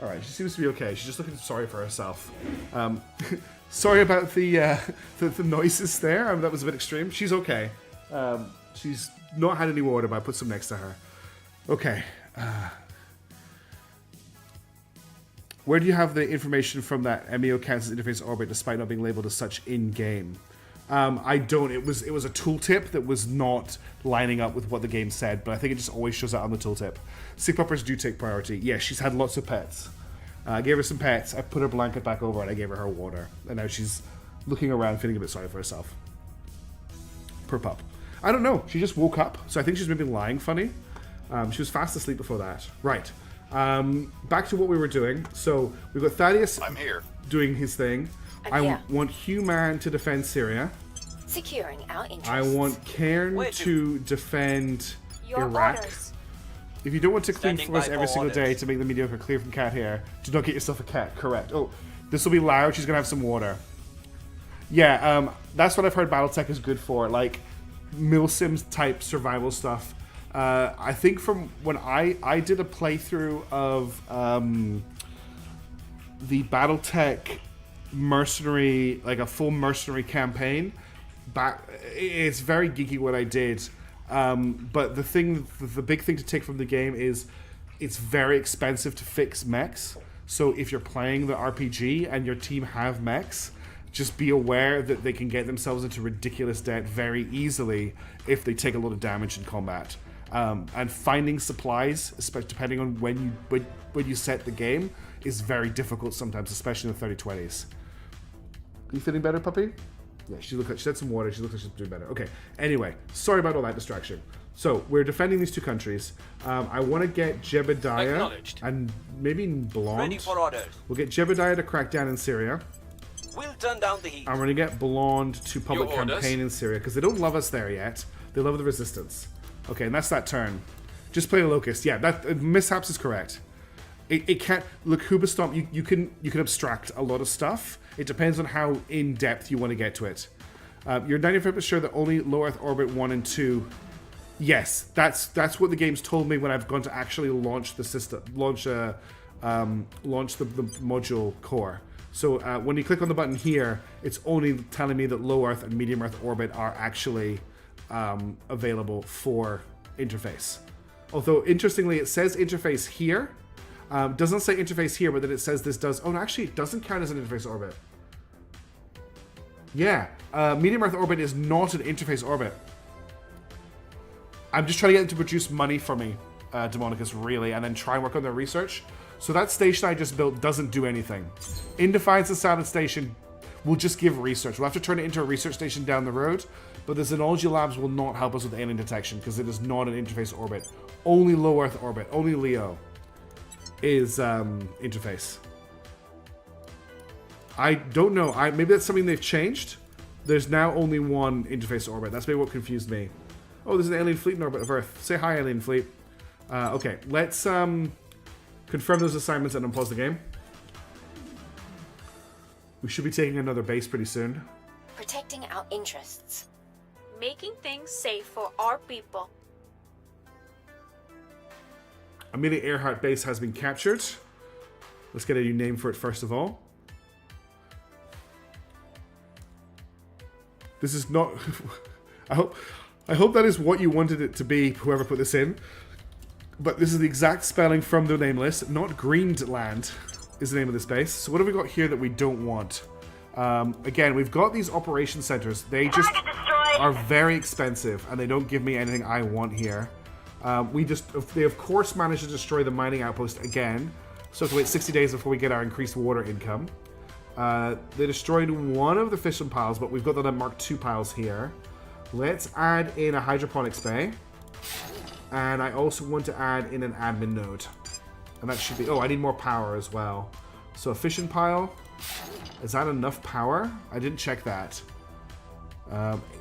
Alright, she seems to be okay. She's just looking sorry for herself. Sorry about the noises there. That was a bit extreme. She's okay. She's not had any water, but I put some next to her. Okay. Where do you have the information from that MEO counts as interface orbit despite not being labeled as such in-game? I don't. It was a tooltip that was not lining up with what the game said, but I think it just always shows out on the tooltip. Sick puppers do take priority. Yeah, she's had lots of pets. I gave her some pets, I put her blanket back over, and I gave her water. And now she's looking around feeling a bit sorry for herself. Poor pup. I don't know. She just woke up, so I think she's maybe lying funny. She was fast asleep before that. Right. Back to what we were doing. So we've got Thaddeus I'm here. doing his thing. I want Human to defend Syria. Securing our interests. I want Cairn to defend Iraq. Orders. If you don't want to clean Standing floors by every for single day orders. to make the mediocre clear from cat hair, do not get yourself a cat. Correct. Oh, this will be loud. She's going to have some water. Yeah, that's what I've heard Battletech is good for. Like, milsims type survival stuff. I think from when I did a playthrough of the Battletech mercenary, like a full mercenary campaign, it's very geeky what I did. But the big thing to take from the game is it's very expensive to fix mechs. So if you're playing the RPG and your team have mechs, just be aware that they can get themselves into ridiculous debt very easily if they take a lot of damage in combat. And finding supplies, especially depending on when you set the game, is very difficult sometimes, especially in the 3020s. You feeling better, puppy? Yeah, she had some water. She looks like she's doing better. Okay. Anyway, sorry about all that distraction. So we're defending these two countries. I want to get Jebediah Acknowledged. and maybe Blonde. Ready for orders. We'll get Jebediah to crack down in Syria. We'll turn down the heat. I'm going to get Blonde to public Your orders? campaign in Syria because they don't love us there yet. They love the resistance. Okay, and that's that turn. Just play a Locust. Yeah, that Mishaps is correct. It can't look Hubastomp. You can abstract a lot of stuff. It depends on how in depth you want to get to it. You're 95% sure that only low Earth orbit 1 and 2. Yes, that's what the game's told me when I've gone to actually launch the system, launch the module core. So when you click on the button here, it's only telling me that low Earth and medium Earth orbit are actually available for interface. Although interestingly, it says interface here. Doesn't say interface here, but then it says this does. Oh, no, actually, it doesn't count as an interface orbit. Yeah, medium Earth orbit is not an interface orbit. I'm just trying to get them to produce money for me, Demonicus, really, and then try and work on their research. So that station I just built doesn't do anything. In Defiance and Silent Station will just give research. We'll have to turn it into a research station down the road, but the Xenology Labs will not help us with alien detection because it is not an interface orbit. Only low Earth orbit, only Leo is interface. I don't know. Maybe that's something they've changed. There's now only one interface orbit. That's maybe what confused me. Oh, there's an alien fleet in orbit of Earth. Say hi, alien fleet. Okay, let's confirm those assignments and unpause the game. We should be taking another base pretty soon. Protecting our interests. Making things safe for our people. Amelia Earhart base has been captured. Let's get a new name for it first of all. This is not... I hope that is what you wanted it to be, whoever put this in. But this is the exact spelling from the name list. Not Greenland is the name of this base. So what have we got here that we don't want? Again, we've got these operation centers. They just are very expensive, and they don't give me anything I want here. They of course managed to destroy the mining outpost again. So we have to wait 60 days before we get our increased water income. They destroyed one of the fishing piles, but we've got the Mark II piles here. Let's add in a hydroponics bay. And I also want to add in an admin node. And that should be... Oh, I need more power as well. So a fishing pile. Is that enough power? I didn't check that.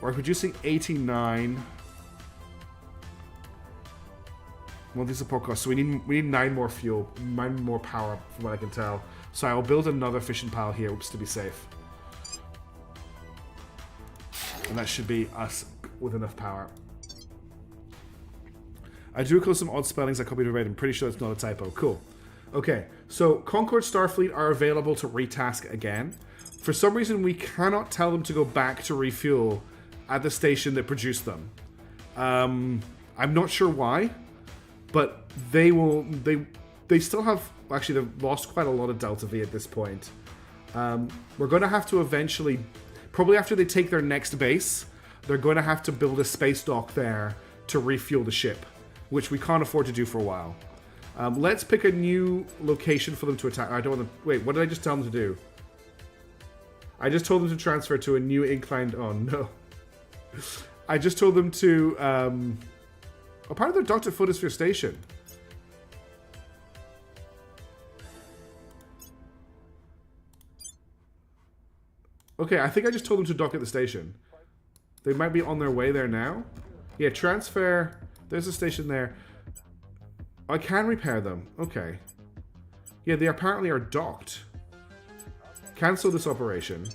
We're producing 89. Well, these support costs. So we need 9 more fuel. 9 more power from what I can tell. So I will build another fishing pile here, oops, to be safe. And that should be us with enough power. I drew close some odd spellings I copied and read. I'm pretty sure it's not a typo. Cool. Okay, so Concord Starfleet are available to retask again. For some reason, we cannot tell them to go back to refuel at the station that produced them. I'm not sure why, but they will. they still have... Actually, they've lost quite a lot of Delta V at this point. We're going to have to eventually... Probably after they take their next base, they're going to have to build a space dock there to refuel the ship, which we can't afford to do for a while. Let's pick a new location for them to attack. I don't want to... Wait, what did I just tell them to do? I just told them to transfer to a new inclined... Oh, no. I just told them to... a part of their docked at Photosphere Station. Okay, I think I just told them to dock at the station. They might be on their way there now. Yeah, transfer. There's a station there. I can repair them. Okay. Yeah, they apparently are docked. Cancel this operation.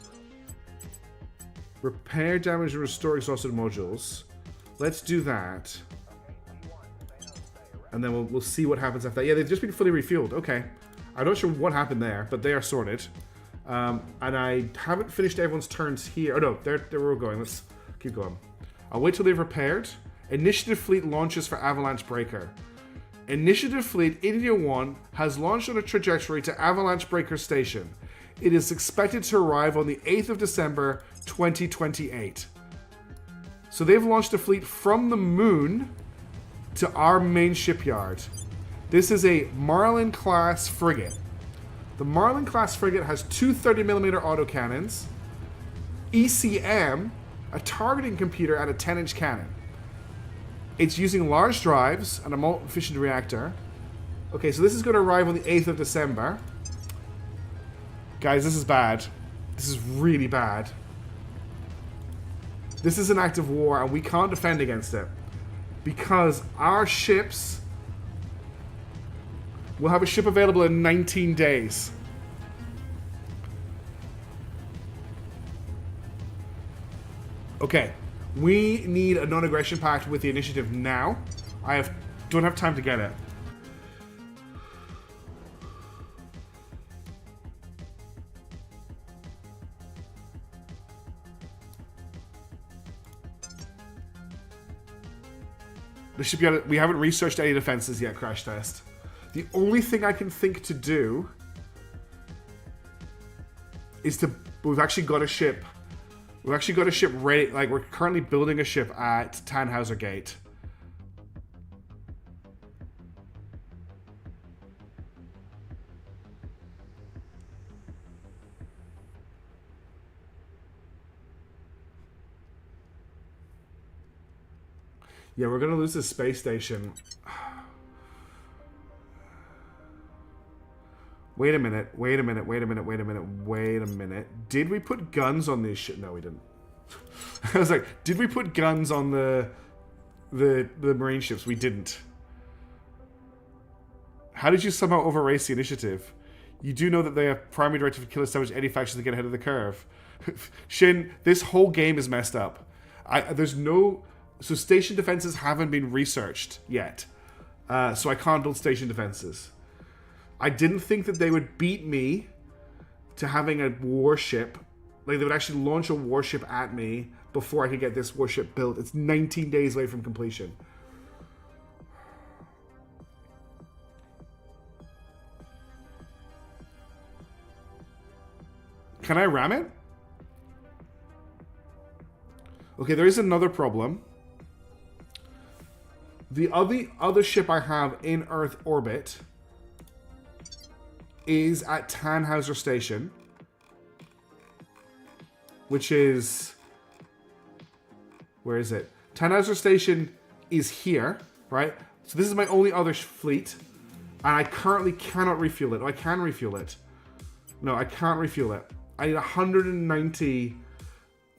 Repair damage and restore exhausted modules. Let's do that. And then we'll see what happens after that. Yeah, they've just been fully refueled. Okay. I'm not sure what happened there, but they are sorted. And I haven't finished everyone's turns here. Oh no, there we're going. Let's keep going. I'll wait till they've repaired. Initiative fleet launches for Avalanche Breaker. Initiative fleet India 1 has launched on a trajectory to Avalanche Breaker Station. It is expected to arrive on the 8th of December, 2028. So they've launched a fleet from the moon to our main shipyard. This is a Marlin class frigate. The Marlin class frigate has two 30mm autocannons, ECM, a targeting computer, and a 10-inch cannon. It's using large drives and a molten-fission reactor. Okay, so this is going to arrive on the 8th of December. Guys, this is bad. This is really bad. This is an act of war, and we can't defend against it. Because our ships... We'll have a ship available in 19 days. Okay. We need a non-aggression pact with the initiative now. Don't have time to get it. The shipyard, we haven't researched any defenses yet, Crash Test. The only thing I can think to do is to... We've actually got a ship. We've actually got a ship ready. Like, we're currently building a ship at Tannhauser Gate. Yeah, we're going to lose the space station. Wait a minute. Did we put guns on this ship? No, we didn't. I was like, did we put guns on the marine ships? We didn't. How did you somehow overrace the initiative? You do know that they have primary directive to kill or salvage any factions to get ahead of the curve. Shin, this whole game is messed up. There's no... So station defenses haven't been researched yet. So I can't build station defenses. I didn't think that they would beat me to having a warship. Like, they would actually launch a warship at me before I could get this warship built. It's 19 days away from completion. Can I ram it? Okay, there is another problem. The other ship I have in Earth orbit is at Tannhauser Station, which is... Where is it? Tannhauser Station is here, right? So this is my only other fleet, and I currently cannot refuel it. Oh, I can refuel it. No, I can't refuel it. I need 190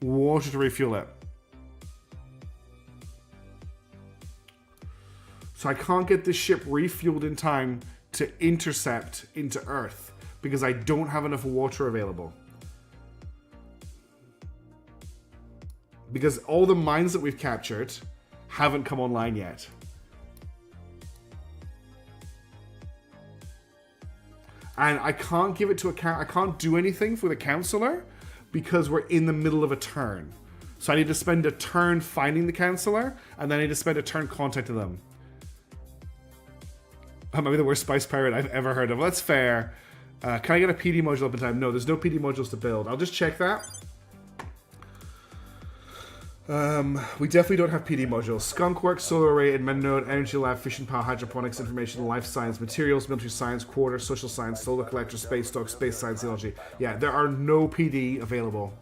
water to refuel it. So I can't get this ship refueled in time to intercept into Earth because I don't have enough water available. Because all the mines that we've captured haven't come online yet. And I can't give it to I can't do anything for the counselor because we're in the middle of a turn. So I need to spend a turn finding the counselor, and then I need to spend a turn contacting them. I might be the worst spice pirate I've ever heard of. Well, that's fair. Can I get a PD module up in time? No, there's no PD modules to build. I'll just check that. We definitely don't have PD modules. Skunkworks, Solar Array, Node, Energy Lab, Fission Power, Hydroponics, Information, Life Science, Materials, Military Science, Quarter, Social Science, Solar Collector, Space Stock, Space Science, Theology. Yeah, there are no PD available.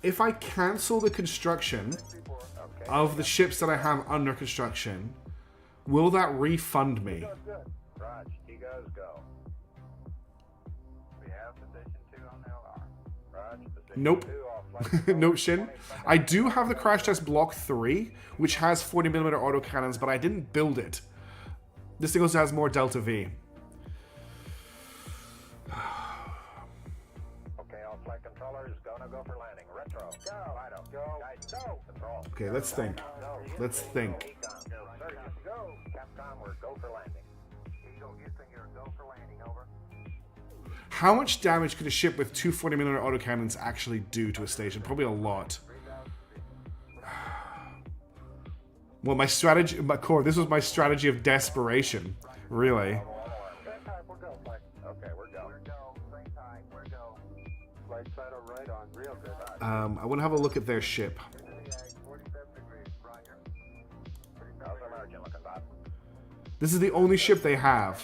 If I cancel the construction of the ships that I have under construction, will that refund me? Nope. Note Shin. I do have the Crash Test Block 3, which has 40mm autocannons, but I didn't build it. This thing also has more Delta V. Okay, let's think. Let's think. How much damage could a ship with two 40mm autocannons actually do to a station? Probably a lot. Well, my strategy, my core, this was my strategy of desperation, really. I want to have a look at their ship. This is the only ship they have.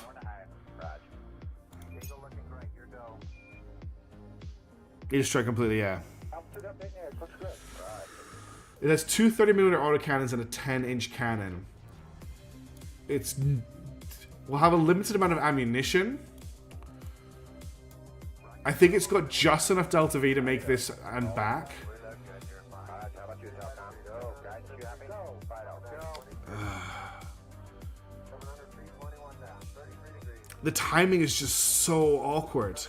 It just tried completely, yeah. It has two 30mm autocannons and a 10-inch cannon. We'll have a limited amount of ammunition. I think it's got just enough Delta V to make this and back. The timing is just so awkward.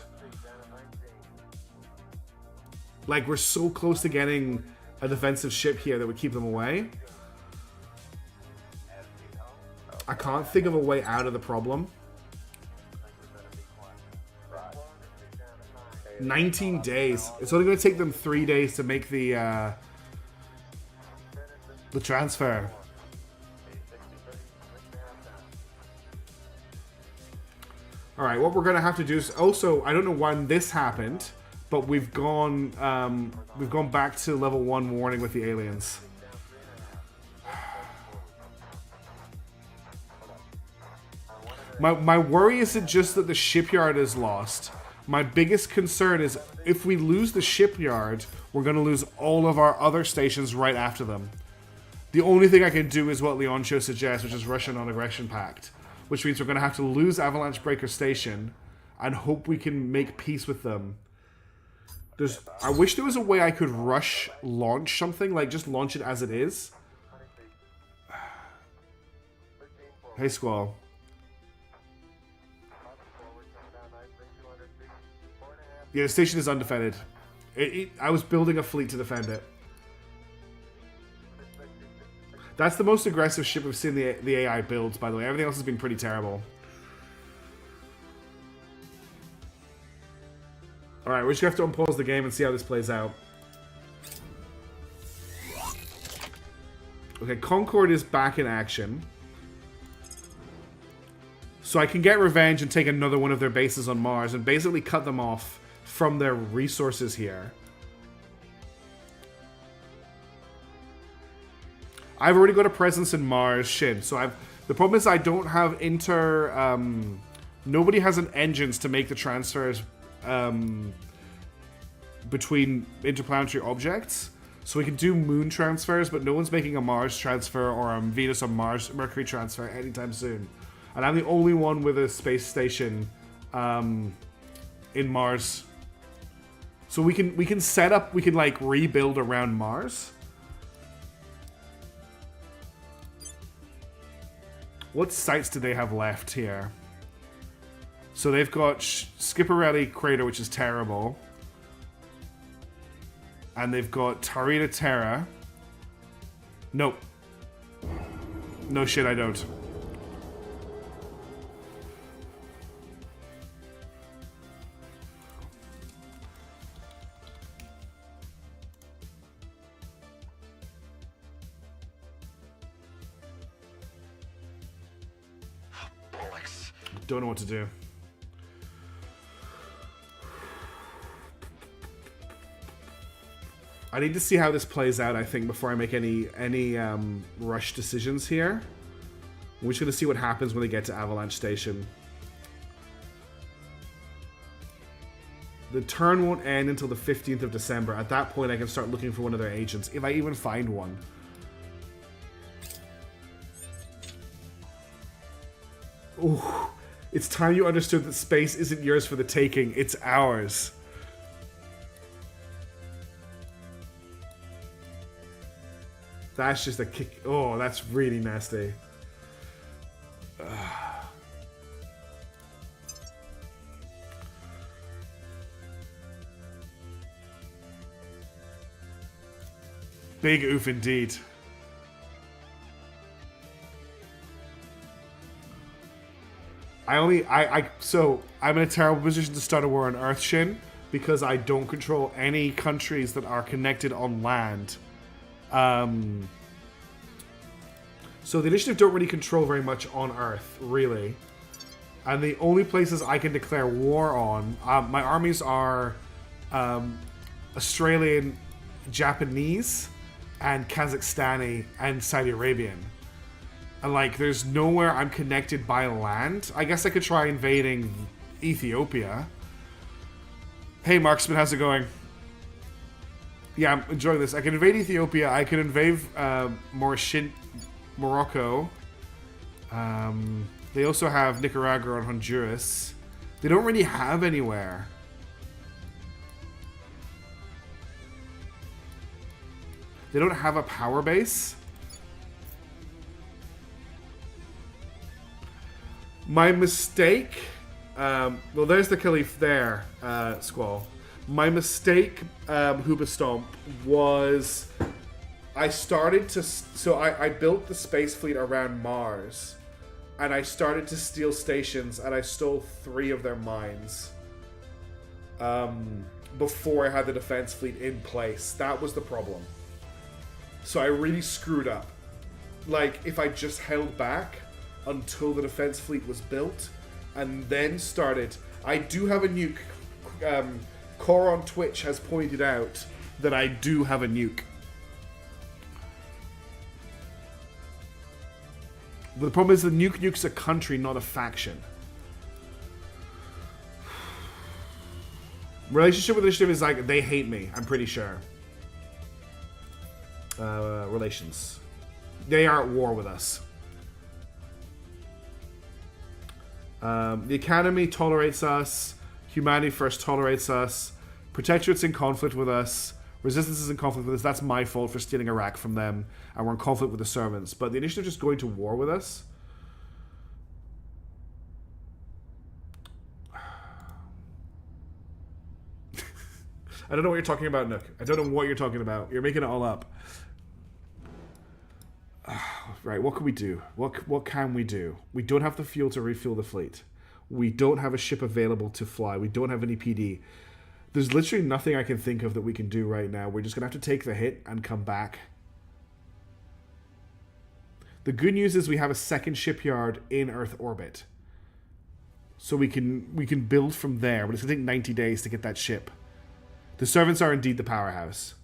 Like, we're so close to getting a defensive ship here that would keep them away. I can't think of a way out of the problem. 19 days. It's only going to take them 3 days to make the transfer. Alright, what we're going to have to do is also, I don't know when this happened, but we've gone back to level 1 warning with the aliens. My worry isn't just that the shipyard is lost. My biggest concern is if we lose the shipyard, we're going to lose all of our other stations right after them. The only thing I can do is what Leoncho suggests, which is Russian Non-Aggression Pact. Which means we're going to have to lose Avalanche Breaker Station and hope we can make peace with them. I wish there was a way I could rush launch something, like just launch it as it is. Hey, Squall. Yeah, the station is undefended. I was building a fleet to defend it. That's the most aggressive ship we've seen the AI builds, by the way. Everything else has been pretty terrible. Alright, we're just going to have to unpause the game and see how this plays out. Okay, Concord is back in action. So I can get revenge and take another one of their bases on Mars and basically cut them off from their resources here. I've already got a presence in Mars, Shin. So the problem is I don't have nobody has an engines to make the transfers between interplanetary objects. So we can do moon transfers, but no one's making a Mars transfer or a Venus or Mars Mercury transfer anytime soon. And I'm the only one with a space station in Mars. So we can set up, we can like rebuild around Mars. What sites do they have left here? So they've got Skipperelli Crater, which is terrible. And they've got Tarita Terra. Nope. No shit, I don't. Don't know what to do. I need to see how this plays out, I think, before I make any rush decisions here. We're just going to see what happens when they get to Avalanche Station. The turn won't end until the 15th of December. At that point, I can start looking for one of their agents, if I even find one. Ooh, it's time you understood that space isn't yours for the taking, it's ours. That's just a kick. Oh, that's really nasty. Big oof indeed. So I'm in a terrible position to start a war on Earthshin because I don't control any countries that are connected on land. So the initiative don't really control very much on Earth, really. And the only places I can declare war on, my armies are Australian, Japanese, and Kazakhstani, and Saudi Arabian. And like, there's nowhere I'm connected by land. I guess I could try invading Ethiopia. Hey Marksman, how's it going? Yeah, I'm enjoying this. I can invade Ethiopia. I can invade Morocco. They also have Nicaragua and Honduras. They don't really have anywhere. They don't have a power base. My mistake... well, there's the Caliph there, Squall. My mistake, Hooba Stomp, was I started to... So I built the space fleet around Mars, and I started to steal stations, and I stole 3 of their mines before I had the defense fleet in place. That was the problem. So I really screwed up. Like, if I just held back until the defense fleet was built, and then started... I do have a nuke... Core on Twitch has pointed out that I do have a nuke. But the problem is the nuke's a country, not a faction. Relationship with initiative is like, they hate me, I'm pretty sure. Relations. They are at war with us. The Academy tolerates us. Humanity First tolerates us. Protectorate's in conflict with us. Resistance is in conflict with us. That's my fault for stealing Iraq from them. And we're in conflict with the servants. But the initiative just going to war with us. I don't know what you're talking about, Nook. I don't know what you're talking about. You're making it all up. Right, what can we do? What can we do? We don't have the fuel to refuel the fleet. We don't have a ship available to fly. We don't have any PD. There's literally nothing I can think of that we can do right now. We're just going to have to take the hit and come back. The good news is we have a second shipyard in Earth orbit. So we can build from there, but it's going to take 90 days to get that ship. The servants are indeed the powerhouse.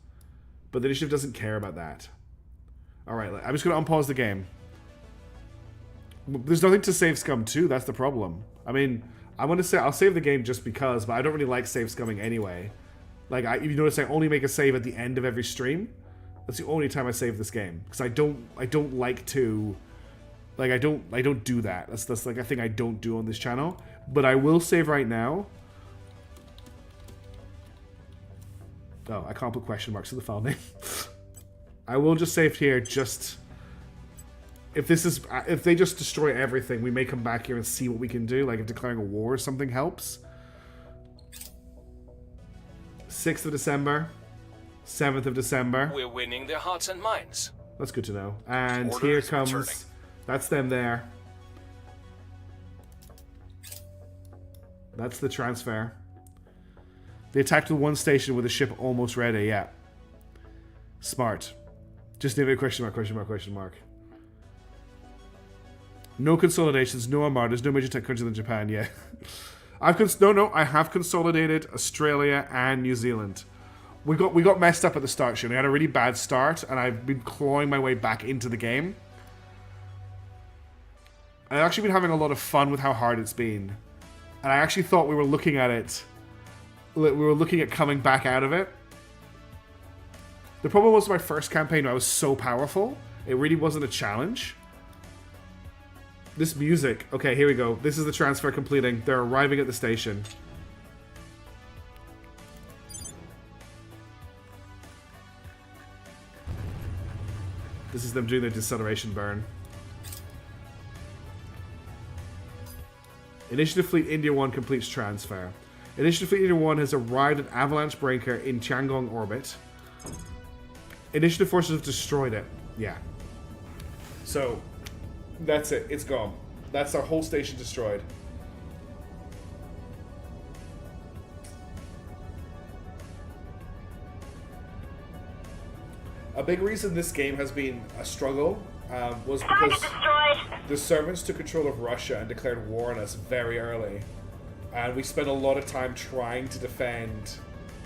But the initiative doesn't care about that. Alright, I'm just going to unpause the game. There's nothing to save scum too, that's the problem. I mean, I'm going to say I'll save the game just because, but I don't really like save scumming anyway. Like, you notice I only make a save at the end of every stream. That's the only time I save this game. Because I don't like to... Like, I don't do that. That's like a thing I don't do on this channel. But I will save right now. Oh, I can't put question marks in the file name. I will just save here, just... If they just destroy everything, we may come back here and see what we can do. Like if declaring a war or something helps. 6th of December. 7th of December. We're winning their hearts and minds. That's good to know. And Order here is comes... returning. That's them there. That's the transfer. They attacked with one station with a ship almost ready, yeah. Smart. Just leave it a question mark, question mark, question mark. No consolidations, no armadas, no major tech countries than Japan. Yeah, I have consolidated Australia and New Zealand. We got messed up at the start, Shane. We had a really bad start, and I've been clawing my way back into the game. I've actually been having a lot of fun with how hard it's been, and I actually thought we were looking at it. We were looking at coming back out of it. The problem was my first campaign, I was so powerful. It really wasn't a challenge. This music. Okay, here we go. This is the transfer completing. They're arriving at the station. This is them doing their deceleration burn. Initiative Fleet India 1 completes transfer. Initiative Fleet India 1 has arrived at Avalanche Breaker in Tiangong orbit. Initiative forces have destroyed it. Yeah. So, that's it. It's gone. That's our whole station destroyed. A big reason this game has been a struggle was because the servants took control of Russia and declared war on us very early. And we spent a lot of time trying to defend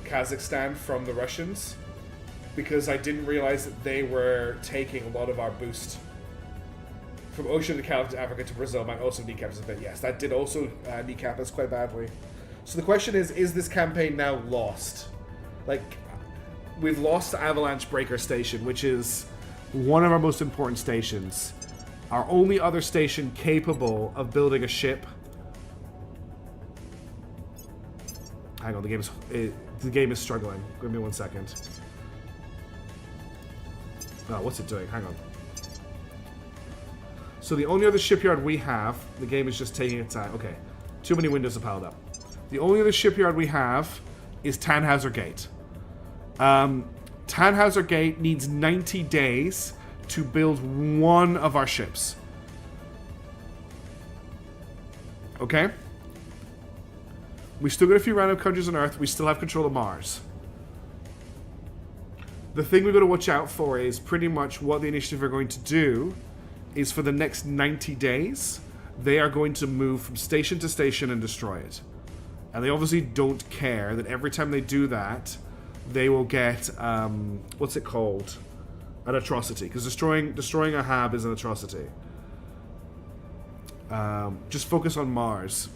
Kazakhstan from the Russians because I didn't realize that they were taking a lot of our boost. From Oceania to California to Africa to Brazil might also kneecap us a bit. Yes, that did also kneecap us quite badly. So the question is this campaign now lost? Like, we've lost Avalanche Breaker Station, which is one of our most important stations. Our only other station capable of building a ship. Hang on, the game is struggling. Give me 1 second. Oh, what's it doing? Hang on. So the only other shipyard we have, the game is just taking its time. Okay, too many windows have piled up. The only other shipyard we have is Tannhauser Gate. Tannhauser Gate needs 90 days to build one of our ships. Okay? We still got a few random countries on Earth. We still have control of Mars. The thing we've got to watch out for is pretty much what the initiative are going to do is for the next 90 days, they are going to move from station to station and destroy it. And they obviously don't care that every time they do that, they will get, what's it called? An atrocity. Because destroying a hab is an atrocity. Just focus on Mars.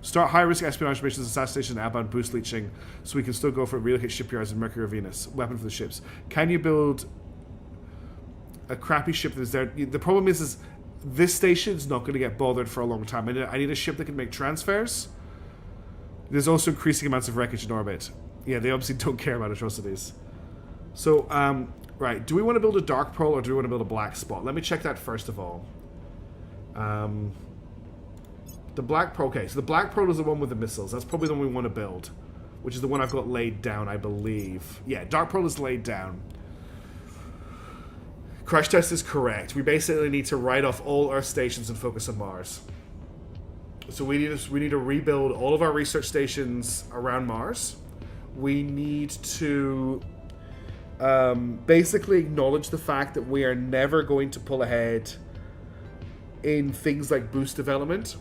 Start high-risk espionage missions, assassination, and outbound boost leeching, so we can still go for relocate shipyards in Mercury or Venus. Weapon for the ships. Can you build a crappy ship that is there? The problem is this station is not going to get bothered for a long time. I need a ship that can make transfers. There's also increasing amounts of wreckage in orbit. Yeah, they obviously don't care about atrocities. So, right. Do we want to build a dark pearl or do we want to build a black spot? Let me check that first of all. The black pearl. Okay, so the black pearl is the one with the missiles. That's probably the one we want to build, which is the one I've got laid down, I believe. Yeah, dark pearl is laid down. Crash test is correct. We basically need to write off all Earth stations and focus on Mars. So we need to rebuild all of our research stations around Mars. We need to basically acknowledge the fact that we are never going to pull ahead in things like boost development.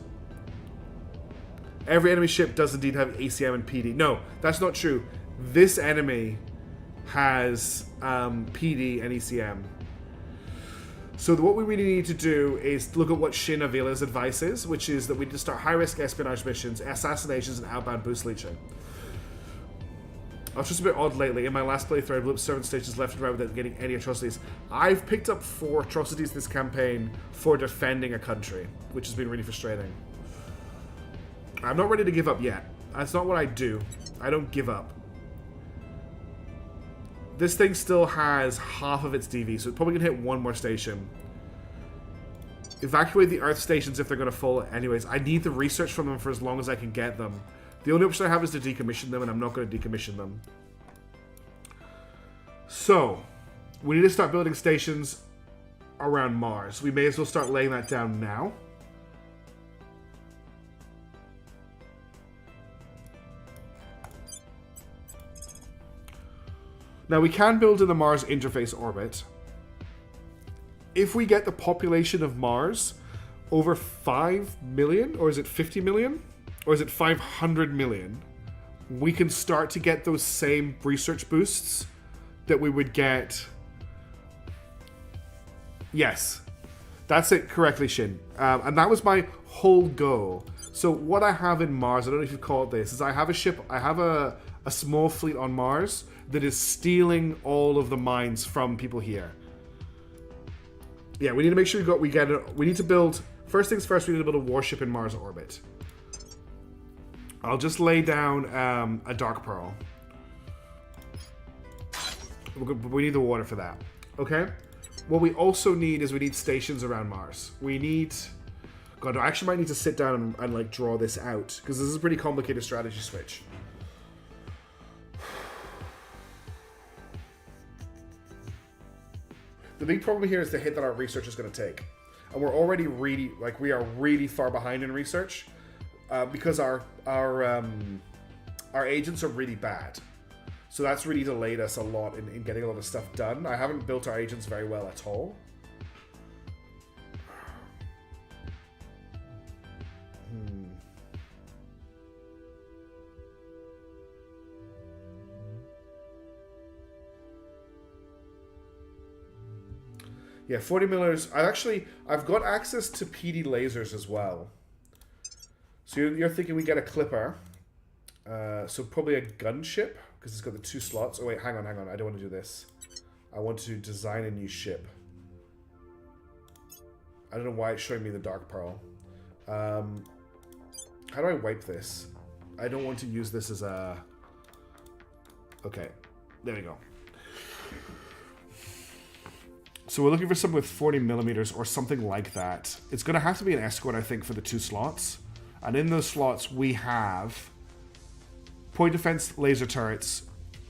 Every enemy ship does indeed have ACM and PD. No, that's not true. This enemy has PD and ECM. So what we really need to do is look at what Shin Avila's advice is, which is that we need to start high-risk espionage missions, assassinations, and outbound boost leeching. I was just a bit odd lately. In my last playthrough, I blew up 7 stations left and right without getting any atrocities. I've picked up 4 atrocities this campaign for defending a country, which has been really frustrating. I'm not ready to give up yet. That's not what I do. I don't give up. This thing still has half of its DV, so it's probably going to hit 1 more station. Evacuate the Earth stations if they're going to fall anyways. I need the research from them for as long as I can get them. The only option I have is to decommission them, and I'm not going to decommission them. So, we need to start building stations around Mars. We may as well start laying that down now. Now, we can build in the Mars interface orbit if we get the population of Mars over 5 million, or is it 50 million, or is it 500 million, we can start to get those same research boosts that we would get. Yes, that's it correctly, Shin. And that was my whole goal. So what I have in Mars, I don't know if you call it this, is I have a ship, I have a small fleet on Mars that is stealing all of the mines from people here. Yeah, we need to make sure we need to build, first things first, we need to build a warship in Mars orbit. I'll just lay down a Dark Pearl. We need the water for that. Okay? What we also need is we need stations around Mars. We need... God, I actually might need to sit down and like draw this out, because this is a pretty complicated strategy switch. The big problem here is the hit that our research is going to take. And we're already really, like, we are really far behind in research because our agents are really bad. So that's really delayed us a lot in getting a lot of stuff done. I haven't built our agents very well at all. Yeah, 40 millers. I've got access to PD lasers as well. So you're thinking we get a clipper. So probably a gunship, because it's got the 2 slots. Oh wait, hang on. I don't want to do this. I want to design a new ship. I don't know why it's showing me the Dark Pearl. How do I wipe this? I don't want to use this as a... Okay, there we go. So we're looking for something with 40 millimeters or something like that. It's going to have to be an escort, I think, for the 2 slots. And in those slots, we have point defense laser turrets,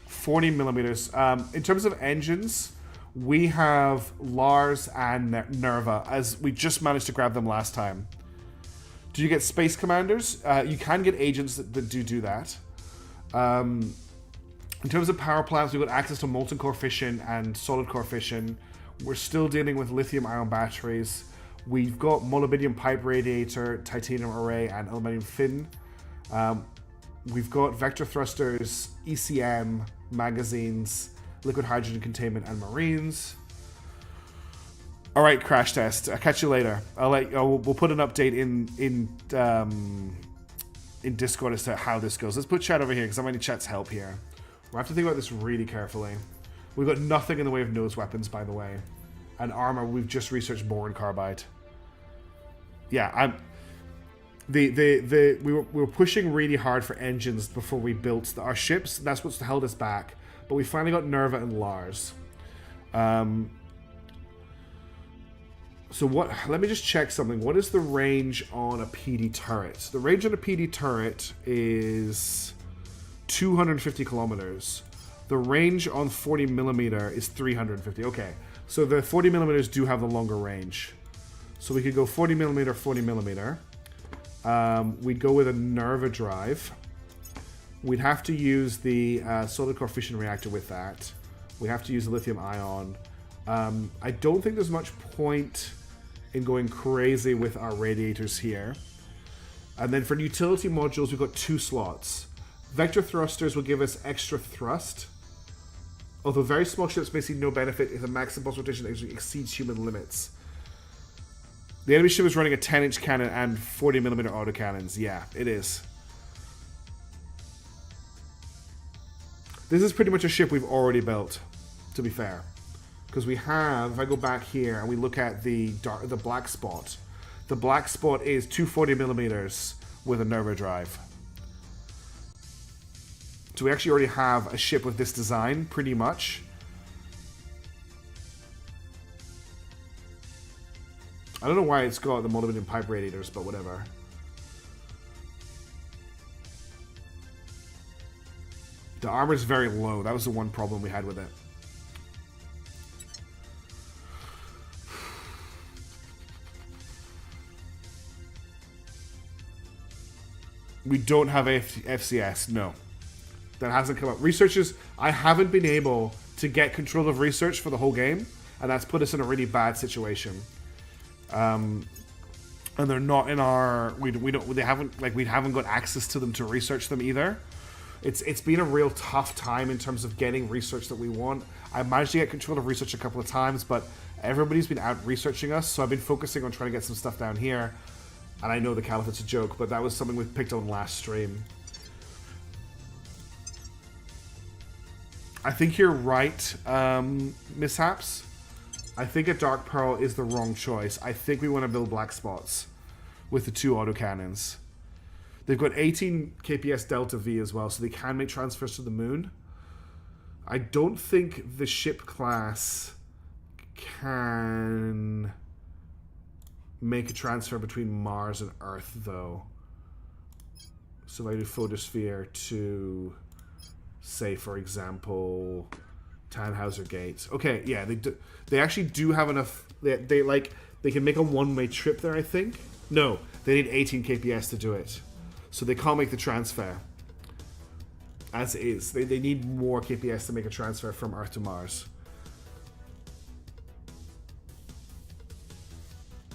40 millimeters. In terms of engines, we have Lars and Nerva, as we just managed to grab them last time. Do you get space commanders? You can get agents that do that. In terms of power plants, we've got access to molten core fission and solid core fission. We're still dealing with lithium-ion batteries. We've got molybdenum pipe radiator, titanium array, and aluminum fin. We've got vector thrusters, ECM, magazines, liquid hydrogen containment, and marines. All right, crash test. I'll catch you later. We'll put an update in Discord as to how this goes. Let's put chat over here because I might need chat's help here. We'll have to think about this really carefully. We've got nothing in the way of nose weapons, by the way. And armor, we've just researched boron carbide. Yeah, we were pushing really hard for engines before we built our ships. That's what's held us back. But we finally got Nerva and Lars. So what? Let me just check something. What is the range on a PD turret? The range on a PD turret is 250 kilometers. The range on 40 millimeter is 350. Okay, so the 40 millimeters do have the longer range. So we could go 40 millimeter, 40 millimeter. We'd go with a Nerva drive. We'd have to use the solid core fission reactor with that. We have to use the lithium ion. I don't think there's much point in going crazy with our radiators here. And then for utility modules, we've got 2 slots. Vector thrusters will give us extra thrust. Although very small ships may see no benefit if the maximum pulse rotation exceeds human limits. The enemy ship is running a 10-inch cannon and 40mm autocannons. Yeah, it is. This is pretty much a ship we've already built, to be fair. Because we have, if I go back here and we look at the black spot, the black spot is 240mm with a Nerva drive. So we actually already have a ship with this design, pretty much. I don't know why it's got the molybdenum pipe radiators, but whatever. The armor's very low. That was the one problem we had with it. We don't have FCS, no. That hasn't come up. Researchers, I haven't been able to get control of research for the whole game. and that's put us in a really bad situation. And they're not in our we haven't got access to them to research them either. It's been a real tough time in terms of getting research that we want. I managed to get control of research a couple of times, but everybody's been out researching us, so I've been focusing on trying to get some stuff down here. And I know the Caliphate's a joke, but that was something we picked on last stream. I think you're right, Mishaps. I think a Dark Pearl is the wrong choice. I think we want to build black spots with the 2 autocannons. They've got 18 KPS Delta V as well, so they can make transfers to the moon. I don't think the ship class can make a transfer between Mars and Earth, though. So if I do Photosphere to, say, for example, Tannhauser Gate. Okay, yeah, they actually do have enough. They can make a one-way trip there, I think. No, they need 18 KPS to do it. So they can't make the transfer as is. They need more KPS to make a transfer from Earth to Mars.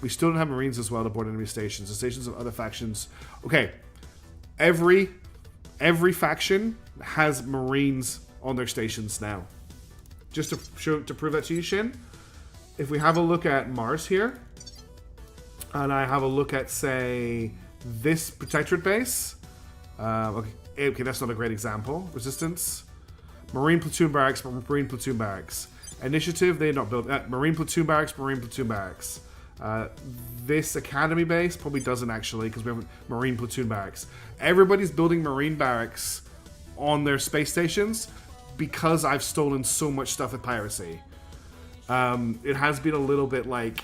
We still don't have Marines as well to board enemy stations. The stations of other factions. Okay, every faction has Marines on their stations now. Just to prove that to you, Shin. If we have a look at Mars here, and I have a look at, say, this Protectorate base. Okay, that's not a great example. Resistance. Marine Platoon Barracks, Marine Platoon Barracks. Initiative, they not built. Marine Platoon Barracks, Marine Platoon Barracks. This Academy base probably doesn't actually, because we have Marine Platoon Barracks. Everybody's building Marine Barracks on their space stations because I've stolen so much stuff with piracy. It has been a little bit like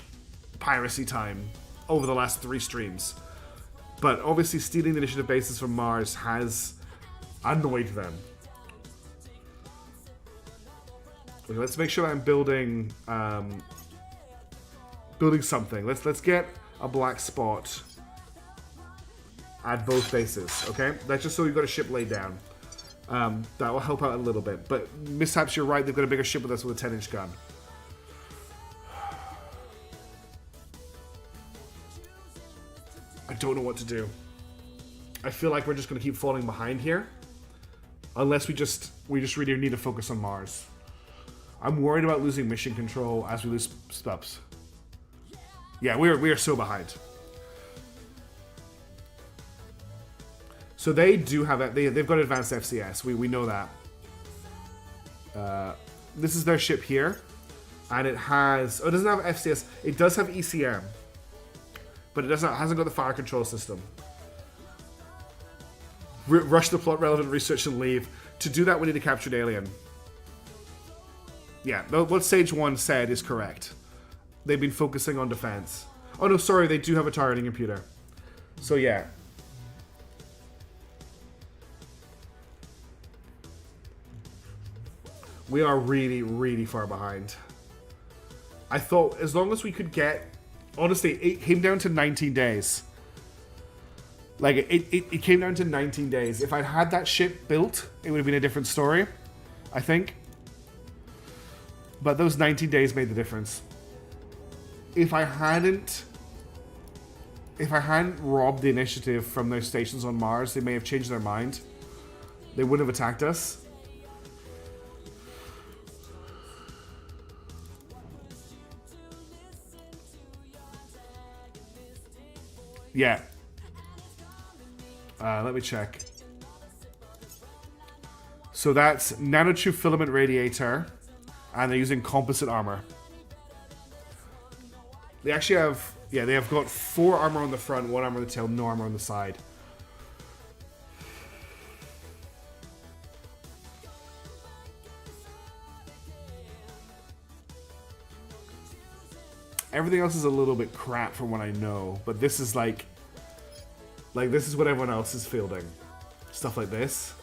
piracy time over the last 3 streams. But obviously stealing the initiative bases from Mars has annoyed them. Okay, let's make sure I'm building something. Let's get a black spot at both bases, okay? That's just so we've got a ship laid down. That will help out a little bit. But Mishaps, you're right, they've got a bigger ship with us with a 10-inch gun. I don't know what to do. I feel like we're just going to keep falling behind here. Unless we just really need to focus on Mars. I'm worried about losing mission control as we lose stops. Yeah, we are so behind. So they do have that. They've got advanced FCS. We know that. This is their ship here, and it has. Oh, it doesn't have FCS. It does have ECM, but it hasn't got the fire control system. Rush the plot relevant research and leave. To do that, we need to capture an alien. Yeah, what Sage 1 said is correct. They've been focusing on defense. Oh no, sorry, they do have a targeting computer. So yeah. We are really, really far behind. I thought as long as we could get... Honestly, it came down to 19 days. Like, it came down to 19 days. If I'd had that ship built, it would have been a different story, I think. But those 19 days made the difference. If I hadn't robbed the initiative from their stations on Mars, they may have changed their mind. They wouldn't have attacked us. Yeah. Let me check. So that's nanotube filament radiator, and they're using composite armor. They actually have, yeah, they have got 4 armor on the front, 1 armor on the tail, no armor on the side. Everything else is a little bit crap from what I know, but this is like this is what everyone else is fielding. Stuff like this.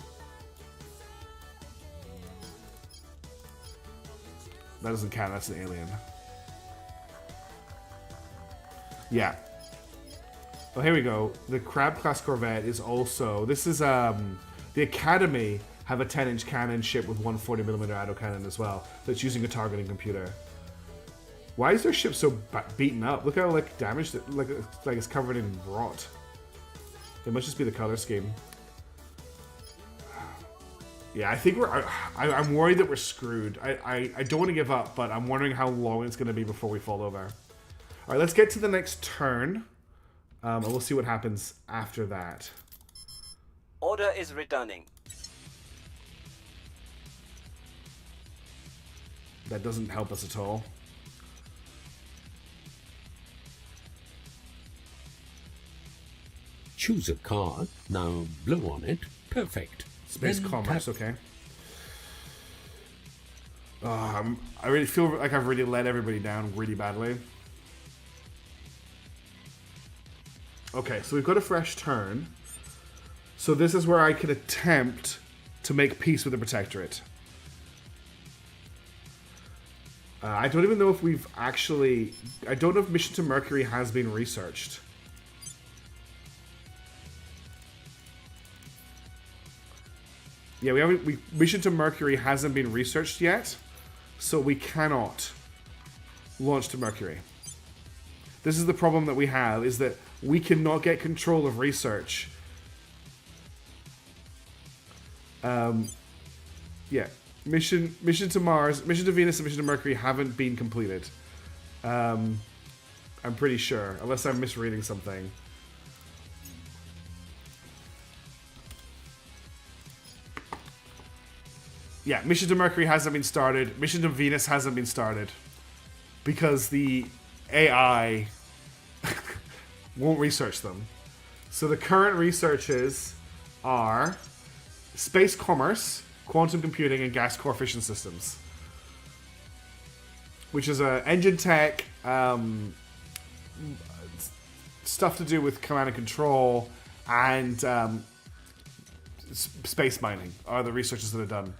That doesn't count, that's an alien. Yeah. Oh, here we go. The Crab class corvette is also... This is, the Academy have a 10-inch cannon ship with one 40mm autocannon as well that's using a targeting computer. Why is their ship so beaten up? Look how like damaged it, like it's covered in rot. It must just be the color scheme. Yeah, I think I'm worried that we're screwed. I don't want to give up, but I'm wondering how long it's going to be before we fall over. All right, let's get to the next turn, and we'll see what happens after that. Order is returning. That doesn't help us at all. Choose a card. Now blow on it. Perfect. Space Then commerce, tap. okay. I really feel like I've really let everybody down really badly. Okay, so we've got a fresh turn. So this is where I can attempt to make peace with the Protectorate. I don't even know if we've actually... I don't know if Mission to Mercury has been researched. Yeah, we haven't. Mission to Mercury hasn't been researched yet, so we cannot launch to Mercury. This is the problem that we have: is that we cannot get control of research. Yeah, mission to Mars, mission to Venus, and mission to Mercury haven't been completed. I'm pretty sure, unless I'm misreading something. Yeah, mission to Mercury hasn't been started. Mission to Venus hasn't been started. Because the AI won't research them. So the current researches are space commerce, quantum computing, and gas core fission systems. Which is engine tech, stuff to do with command and control, and space mining are the researches that are done.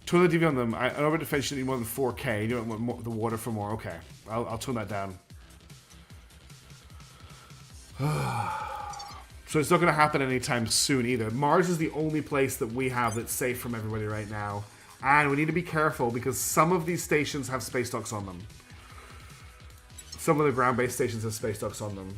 Tone the DV on them. An orbit defense should need more than 4K. You don't want more, the water for more. Okay. I'll tone that down. So it's not going to happen anytime soon either. Mars is the only place that we have that's safe from everybody right now. And we need to be careful because some of these stations have space docks on them. Some of the ground-based stations have space docks on them.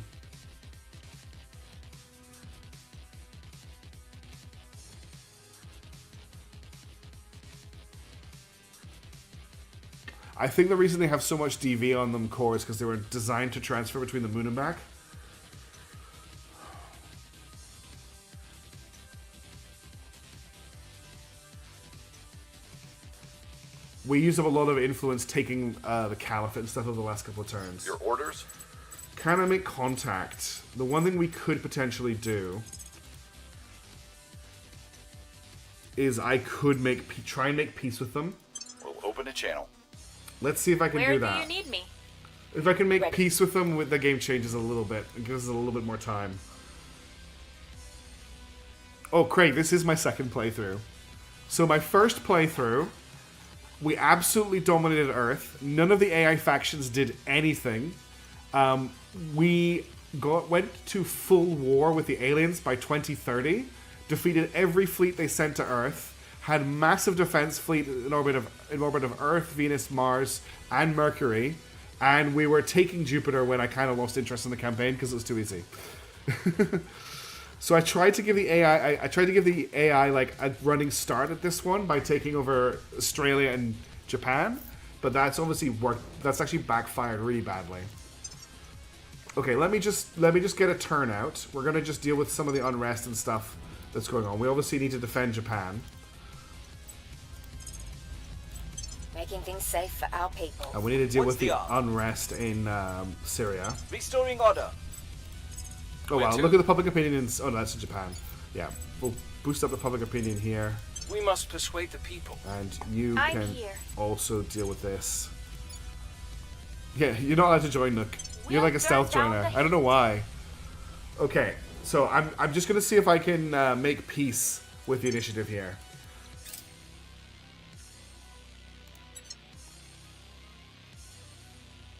I think the reason they have so much DV on them core is because they were designed to transfer between the moon and back. We used up a lot of influence taking the Caliphate and stuff over the last couple of turns. Your orders? Can I make contact? The one thing we could potentially do is I could try and make peace with them. We'll open a channel. Let's see if I can do that. Where do you need me? If I can make peace with them, the game changes a little bit. It gives us a little bit more time. Oh, Craig, this is my second playthrough. So my first playthrough, we absolutely dominated Earth. None of the AI factions did anything. We went to full war with the aliens by 2030, defeated every fleet they sent to Earth, had massive defense fleet in orbit of Earth, Venus, Mars, and Mercury, and we were taking Jupiter when I kind of lost interest in the campaign because it was too easy. So I tried to give the AI, like a running start at this one by taking over Australia and Japan, but that's obviously worked. That's actually backfired really badly. Okay, let me just get a turnout. We're gonna just deal with some of the unrest and stuff that's going on. We obviously need to defend Japan. Making things safe for our people. And we need to deal with the the unrest in Syria. Restoring order. Oh Where wow, to? look at the public opinion in... Oh no, that's in Japan. Yeah, we'll boost up the public opinion here. We must persuade the people. And you I'm can here. also deal with this. Yeah, you're not allowed to join, Nook. You're like a stealth We'll joiner. turn down I don't know why. Okay, so I'm just going to see if I can make peace with the initiative here.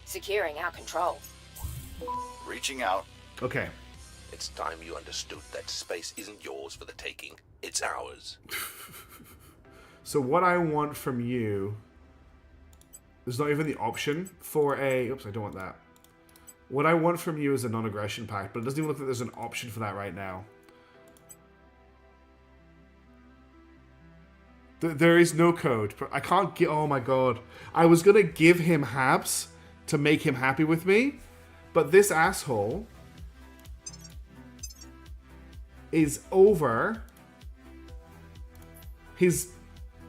Securing our control. Reaching out. Okay. It's time you understood that space isn't yours for the taking. It's ours. So what I want from you There's not even the option for a... Oops, I don't want that. What I want from you is a non-aggression pact, but it doesn't even look like there's an option for that right now. There is no code. I can't get... Oh my god. I was going to give him Habs to make him happy with me, but this asshole is over his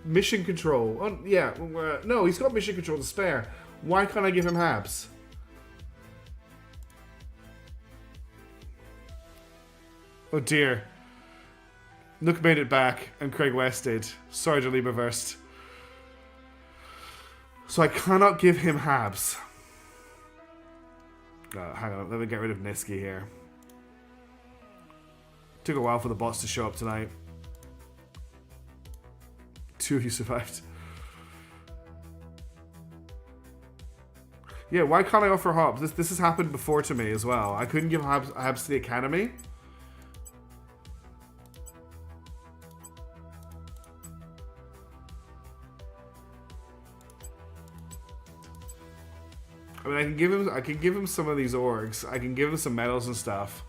mission control. Oh, yeah. No, he's got mission control to spare. Why can't I give him Habs? Oh dear. Nook made it back, and Craig West did. Sorry to leave reversed. So I cannot give him Habs. Hang on, let me get rid of Niski here. Took a while for the bots to show up tonight. 2 of you survived. Yeah, why can't I offer Habs? This has happened before to me as well. I couldn't give Habs to the Academy. I mean, I can give him some of these orgs. I can give him some medals and stuff.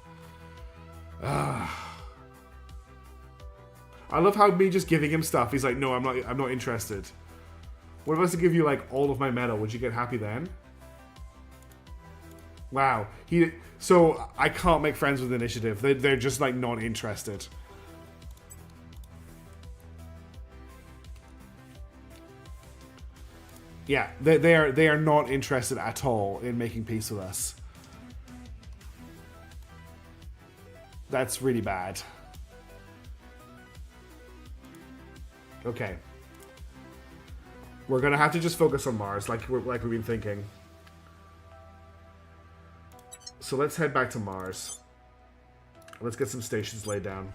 I love how me just giving him stuff, he's like, no, I'm not interested. What if I was to give you like all of my medal? Would you get happy then? Wow. So I can't make friends with Initiative. They're just like not interested. Yeah, they are not interested at all in making peace with us. That's really bad. Okay. We're gonna have to just focus on Mars, like we've been thinking. So let's head back to Mars. Let's get some stations laid down.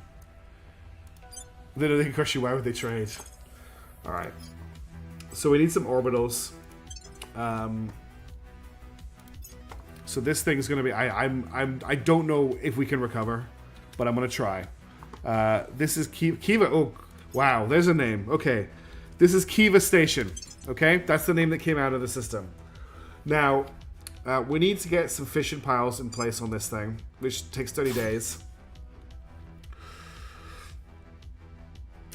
They don't think crush you. Why would they trade? All right. So we need some orbitals. So this thing's gonna be. I don't know if we can recover, but I'm gonna try. This is Kiva. Oh, wow. There's a name. Okay, this is Kiva Station. Okay, that's the name that came out of the system. Now, we need to get some fission piles in place on this thing, which takes 30 days.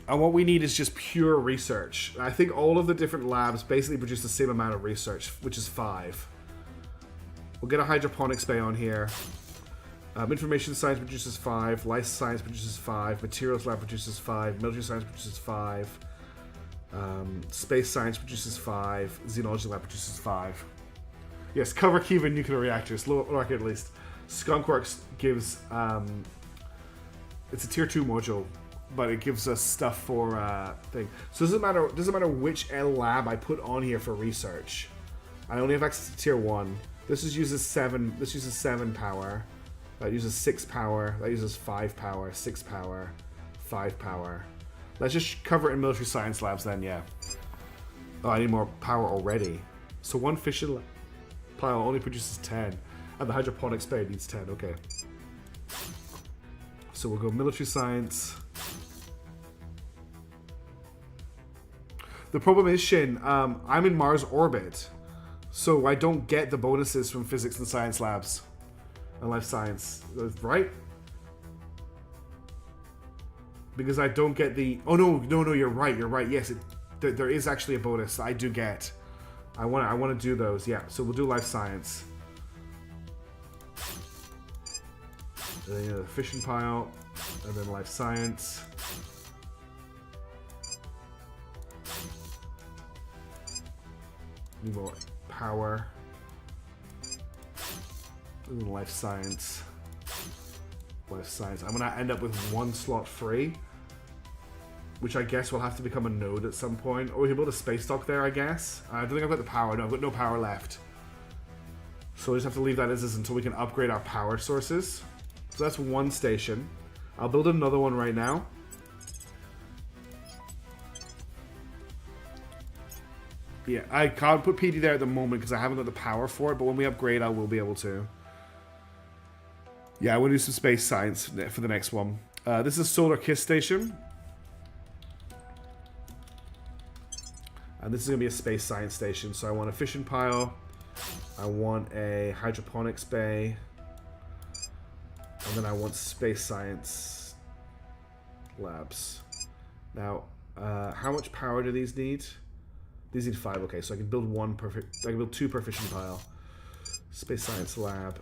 And what we need is just pure research. I think all of the different labs basically produce the same amount of research, which is 5. We'll get a hydroponics bay on here. Information science produces 5. Life science produces 5. Materials lab produces 5. Military science produces 5. Space science produces 5. Xenology lab produces 5. Yes, cover Kiva nuclear reactors. Low rocket at least. Skunkworks gives... it's a tier 2 module, but it gives us stuff for thing. So it doesn't matter which L lab I put on here for research. I only have access to tier 1. This uses 7. This uses 7 power. That uses 6 power. That uses 5 power. 6 power. 5 power. Let's just cover it in military science labs then. Yeah. Oh, I need more power already. So one fission pile only produces 10, and the hydroponics bay needs 10. Okay. So we'll go military science. The problem is, Shin, I'm in Mars orbit, so I don't get the bonuses from physics and science labs and life science, right? Because I don't get the... Oh, no, you're right. Yes, there is actually a bonus that I do get. I want to do those, yeah. So we'll do life science. And then the fission pile, and then life science. Need more power. And then life science. Life science. I'm gonna end up with 1 slot free, which I guess will have to become a node at some point. Or we can build a space dock there, I guess. I don't think I've got the power. No, I've got no power left. So we just have to leave that as is until we can upgrade our power sources. So that's 1 station. I'll build another one right now. Yeah, I can't put PD there at the moment because I haven't got the power for it, but when we upgrade, I will be able to. Yeah, I want to do some space science for the next one. This is Solar Kiss Station. And this is going to be a space science station. So I want a fission pile. I want a hydroponics bay. And then I want space science labs. Now, how much power do these need? These need 5. Okay, so I can build I can build 2 per fission pile. Space science lab.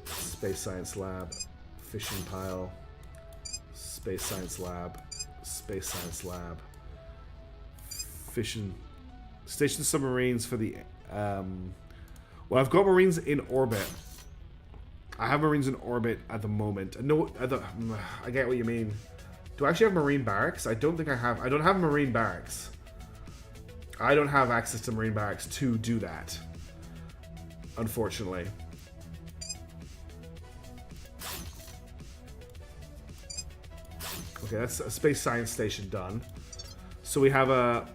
Space science lab. Fission pile. Space science lab. Space science lab. Fission. Station submarines for the... well, I've got marines in orbit. I have marines in orbit at the moment. No, I get what you mean. Do I actually have marine barracks? I don't think I have. I don't have marine barracks. I don't have access to marine barracks to do that. Unfortunately. Okay, that's a space science station done. So we have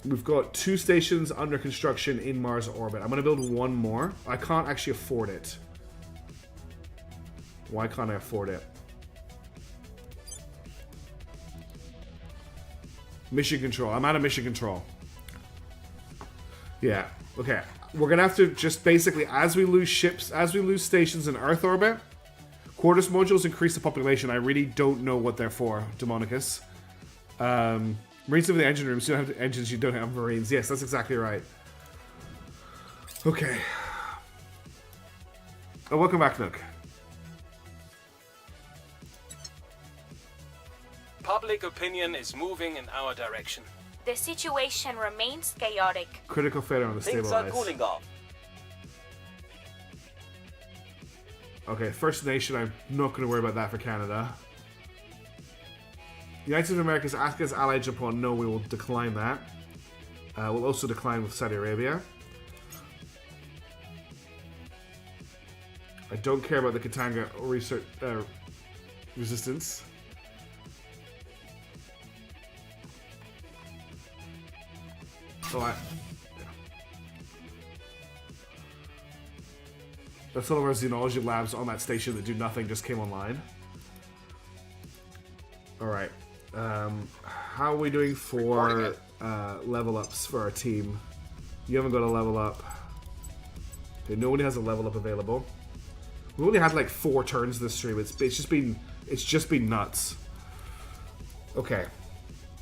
we've got 2 stations under construction in Mars orbit. I'm going to build 1 more. I can't actually afford it. Why can't I afford it? Mission control. I'm out of mission control. Yeah. Okay. We're going to have to just basically, as we lose ships, as we lose stations in Earth orbit, Quartus modules increase the population. I really don't know what they're for, Demonicus. Marines live in the engine rooms. You don't have engines, you don't have marines. Yes, that's exactly right. Okay. Oh, welcome back, Nook. Public opinion is moving in our direction. The situation remains chaotic. Critical failure on the Things stabilize. are cooling off. Okay, First Nation, I'm not going to worry about that for Canada. United States of America's ask us ally Japan. No, we will decline that. We'll also decline with Saudi Arabia. I don't care about the Katanga research resistance. So yeah. That's all of our xenology labs on that station that do nothing just came online. Alright. How are we doing for level ups for our team? You haven't got a level up. Okay, nobody has a level up available. We only had like 4 turns this stream. It's just been nuts. Okay.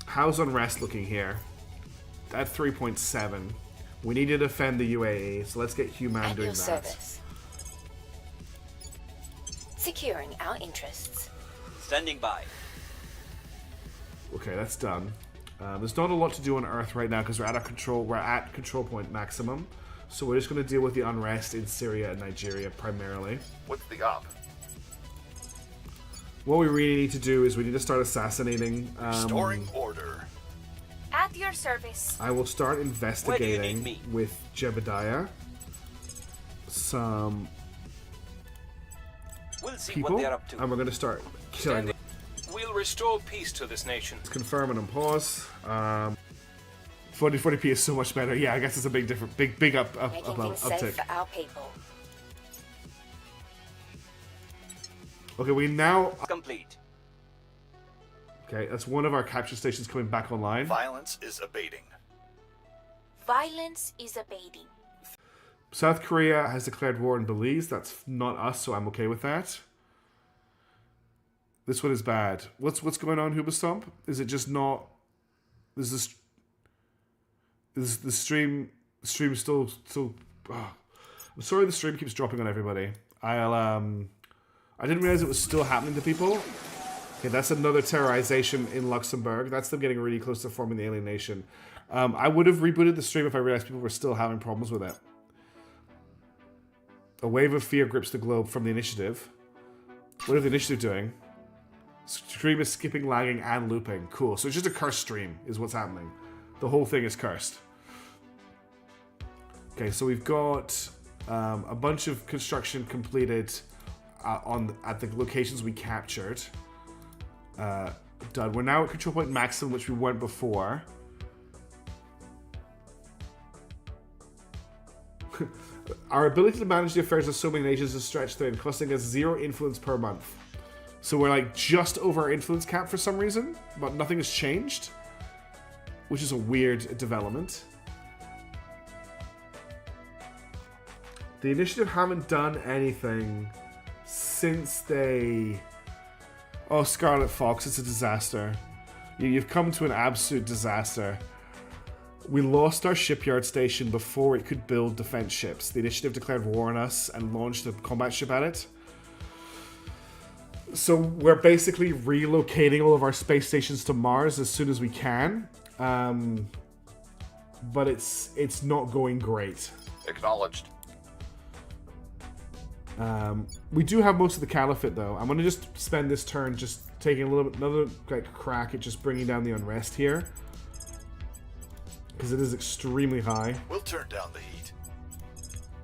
How's Unrest looking here? At 3.7. We need to defend the UAE, so let's get Human doing that. Service. Securing our interests. Standing by. Okay, that's done. There's not a lot to do on Earth right now because we're at control point maximum. So we're just going to deal with the unrest in Syria and Nigeria primarily. What's the op? What we really need to do is we need to start assassinating. Restoring order. At your service. I will start Where do you investigating need me? with Jebediah some We'll see people, what they're up to. and we're going to start killing them. We'll restore peace to this nation. Let's confirm and unpause. 40p is so much better. Yeah, I guess it's a big difference. Big Making things safe uptick. for our people. Okay, we now. Complete. Okay, that's one of our capture stations coming back online. Violence is abating. Violence is abating. South Korea has declared war in Belize. That's not us, so I'm okay with that. This one is bad. What's going on, Hubastomp? Is it just not? Is the stream still? Oh. I'm sorry, the stream keeps dropping on everybody. I didn't realize it was still happening to people. Okay, that's another terrorization in Luxembourg. That's them getting really close to forming the alien nation. I would have rebooted the stream if I realized people were still having problems with it. A wave of fear grips the globe from the initiative. What is the initiative doing? Stream is skipping, lagging, and looping. Cool. So it's just a cursed stream is what's happening. The whole thing is cursed. Okay, so we've got a bunch of construction completed at the locations we captured. Done. We're now at control point maximum, which we weren't before. Our ability to manage the affairs of so many nations is stretched thin, costing us 0 influence per month. So we're like just over our influence cap for some reason, but nothing has changed. which is a weird development. The initiative haven't done anything since they... Oh, Scarlet Fox, it's a disaster. You've come to an absolute disaster. We lost our shipyard station before it could build defense ships. The initiative declared war on us and launched a combat ship at it. So we're basically relocating all of our space stations to Mars as soon as we can. But it's not going great. Acknowledged. We do have most of the Caliphate, though. I'm going to just spend this turn just taking another crack at just bringing down the unrest here. Because it is extremely high. We'll turn down the heat.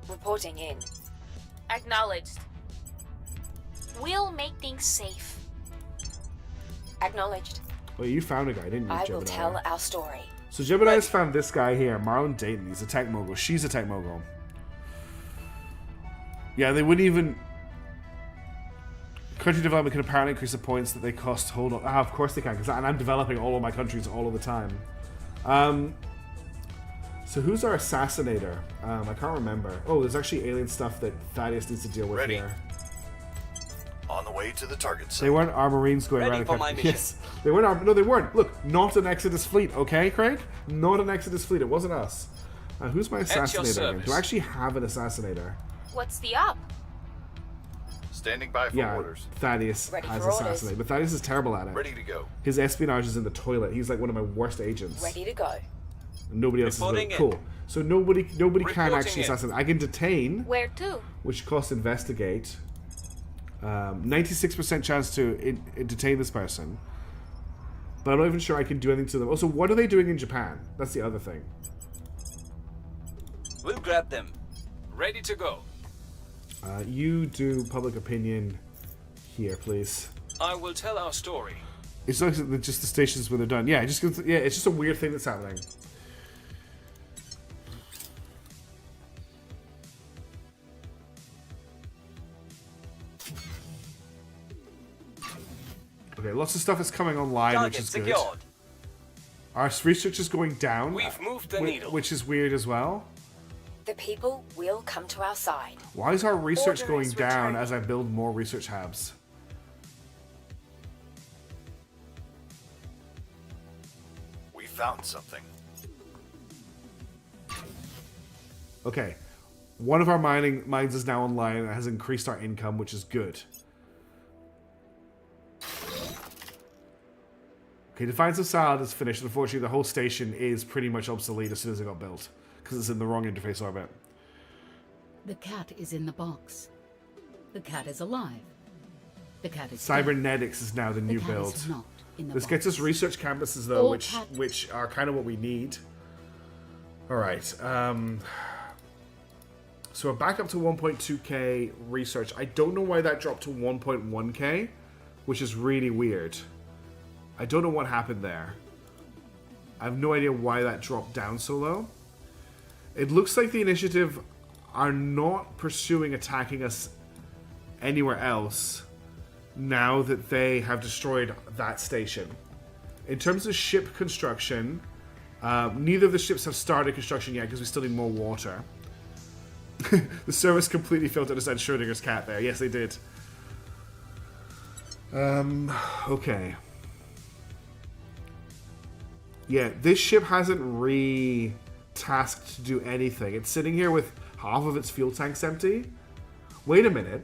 Reporting in. Acknowledged. We'll make things safe. Acknowledged. Well, you found a guy, didn't you, I Jebediah? will tell our story. So Jebediah's found this guy here, Marlon Dayton. He's a tech mogul. She's a tech mogul. Yeah, they wouldn't even... Country development can apparently increase the points that they cost. Hold on. Of course they can, and I'm developing all of my countries all of the time. So who's our assassinator? I can't remember. Oh, there's actually alien stuff that Thaddeus needs to deal with here. On the way to the target site. They weren't our Marines going Ready around for the my country. mission. Yes, they weren't. No, they weren't. Look, not an Exodus fleet, okay, Craig? Not an Exodus fleet. It wasn't us. Who's my At your assassinator? Again? service. Do I actually have an assassinator? What's the up? Standing by for Yeah, orders. Thaddeus Ready has for orders. assassinated, but Thaddeus is terrible at it. Ready to go. His espionage is in the toilet. He's like one of my worst agents. Ready to go. Nobody else Reporting is in. cool. So nobody can Reporting actually in. assassinate. I can detain, Where to? which costs investigate. 96% chance to detain this person. But I'm not even sure I can do anything to them. Also, what are they doing in Japan? That's the other thing. We'll grab them. Ready to go. You do public opinion here, please. I will tell our story. It's not just the stations when they're done. Yeah, it's just a weird thing that's happening. Okay, lots of stuff is coming online, Target which is good. secured. Our research is going down, We've moved the needle. which is weird as well. The people will come to our side. Why is our research Order going is down returning. as I build more research hubs? We found something. Okay, one of our mines is now online and has increased our income, which is good. Okay, Defiance of Salad is finished. Unfortunately, the whole station is pretty much obsolete as soon as it got built, because it's in the wrong interface orbit. The cat is in the box. The cat is alive. The cat is Cybernetics is now the new cat build. is not in the This box. gets us research campuses, though, All which are kind of what we need. Alright, so we're back up to 1.2k research. I don't know why that dropped to 1.1k, which is really weird. I don't know what happened there. I have no idea why that dropped down so low. It looks like the initiative are not pursuing attacking us anywhere else now that they have destroyed that station. In terms of ship construction, neither of the ships have started construction yet because we still need more water. The service completely failed to understand Schrodinger's cat there. Yes, they did. Okay. Yeah, this ship hasn't re-tasked to do anything. It's sitting here with half of its fuel tanks empty. Wait a minute.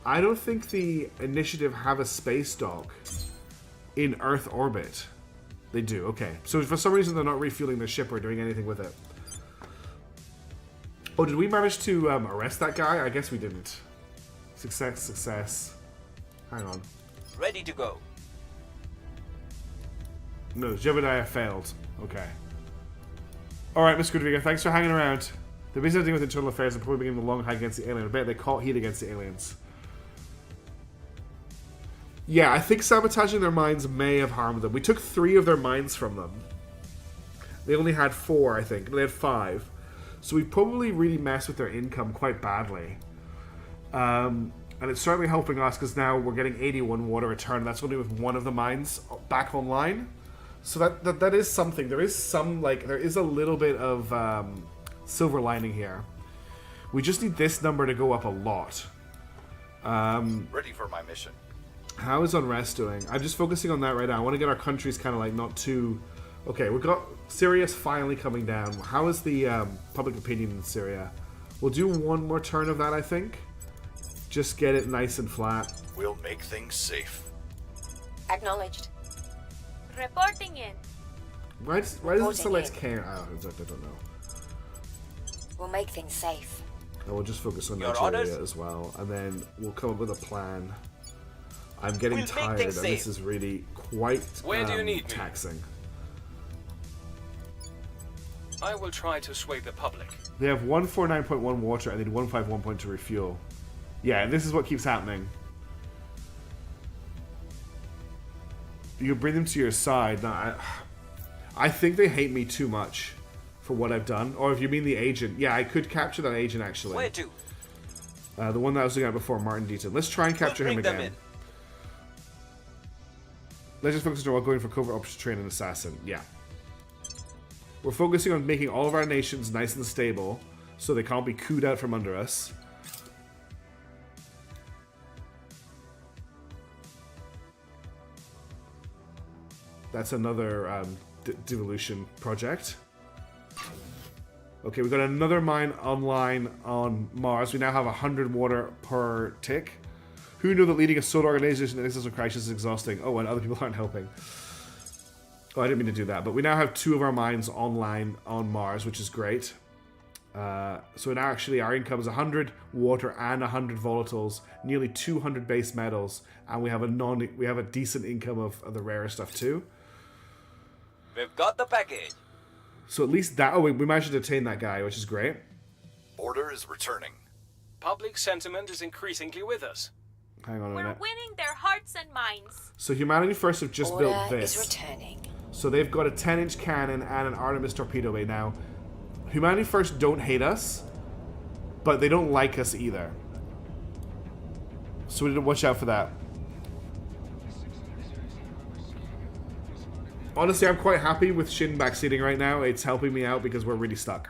I don't think the initiative have a space dock in Earth orbit. They do, okay. So for some reason they're not refueling their ship or doing anything with it. Oh, did we manage to arrest that guy? I guess we didn't. Success, success. Hang on. Ready to go. No, Jebediah failed. Okay. Alright, Miss Goodviga, thanks for hanging around. They're busy dealing with internal affairs and probably beginning the long hike against the alien. I bet they caught heat against the aliens. Yeah, I think sabotaging their mines may have harmed them. We took 3 of their mines from them. They only had 4, I think. They had 5. So we probably really messed with their income quite badly. And it's certainly helping us because now we're getting 81 water return. That's only with one of the mines back online. So that is something. There is some, like, there is a little bit of silver lining here. We just need this number to go up a lot. Ready for my mission. How is unrest doing? I'm just focusing on that right now. I want to get our countries kind of like not too... Okay, we've got Syria's finally coming down. How is the public opinion in Syria? We'll do one more turn of that, I think. Just get it nice and flat. We'll make things safe. Acknowledged. Reporting in. Why does it select care? Oh, I don't know. We'll make things safe. And we'll just focus on Your Nigeria orders? as well. And then we'll come up with a plan. I'm getting We'll make tired, things and this safe. is really quite Where do you need me? taxing. I will try to sway the public. They have 149.1 water and they need 151.2 refuel. Yeah, this is what keeps happening. You bring them to your side. Now, I think they hate me too much for what I've done. Or if you mean the agent. Yeah, I could capture that agent, actually. Where to? The one that I was looking at before, Martin Deaton. Let's try and capture him Bring them again. in. Let's just focus on going for covert options to train an assassin. Yeah. We're focusing on making all of our nations nice and stable so they can't be cooed out from under us. That's another devolution project. Okay, we've got another mine online on Mars. We now have 100 water per tick. Who knew that leading a solar organization in existential crisis is exhausting? Oh, and other people aren't helping. Oh, I didn't mean to do that. But we now have 2 of our mines online on Mars, which is great. So now actually our income is 100 water and 100 volatiles, nearly 200 base metals, and we have a decent income of the rarer stuff too. We've got the package. So at least that... Oh, we managed to detain that guy, which is great. Order is returning. Public sentiment is increasingly with us. Hang on a We're minute. winning their hearts and minds. So Humanity First have just built Order this. is returning. So they've got a 10-inch cannon and an Artemis torpedo bay now. Humanity First don't hate us, but they don't like us either. So we need to watch out for that. Honestly, I'm quite happy with Shin backseating right now. It's helping me out because we're really stuck.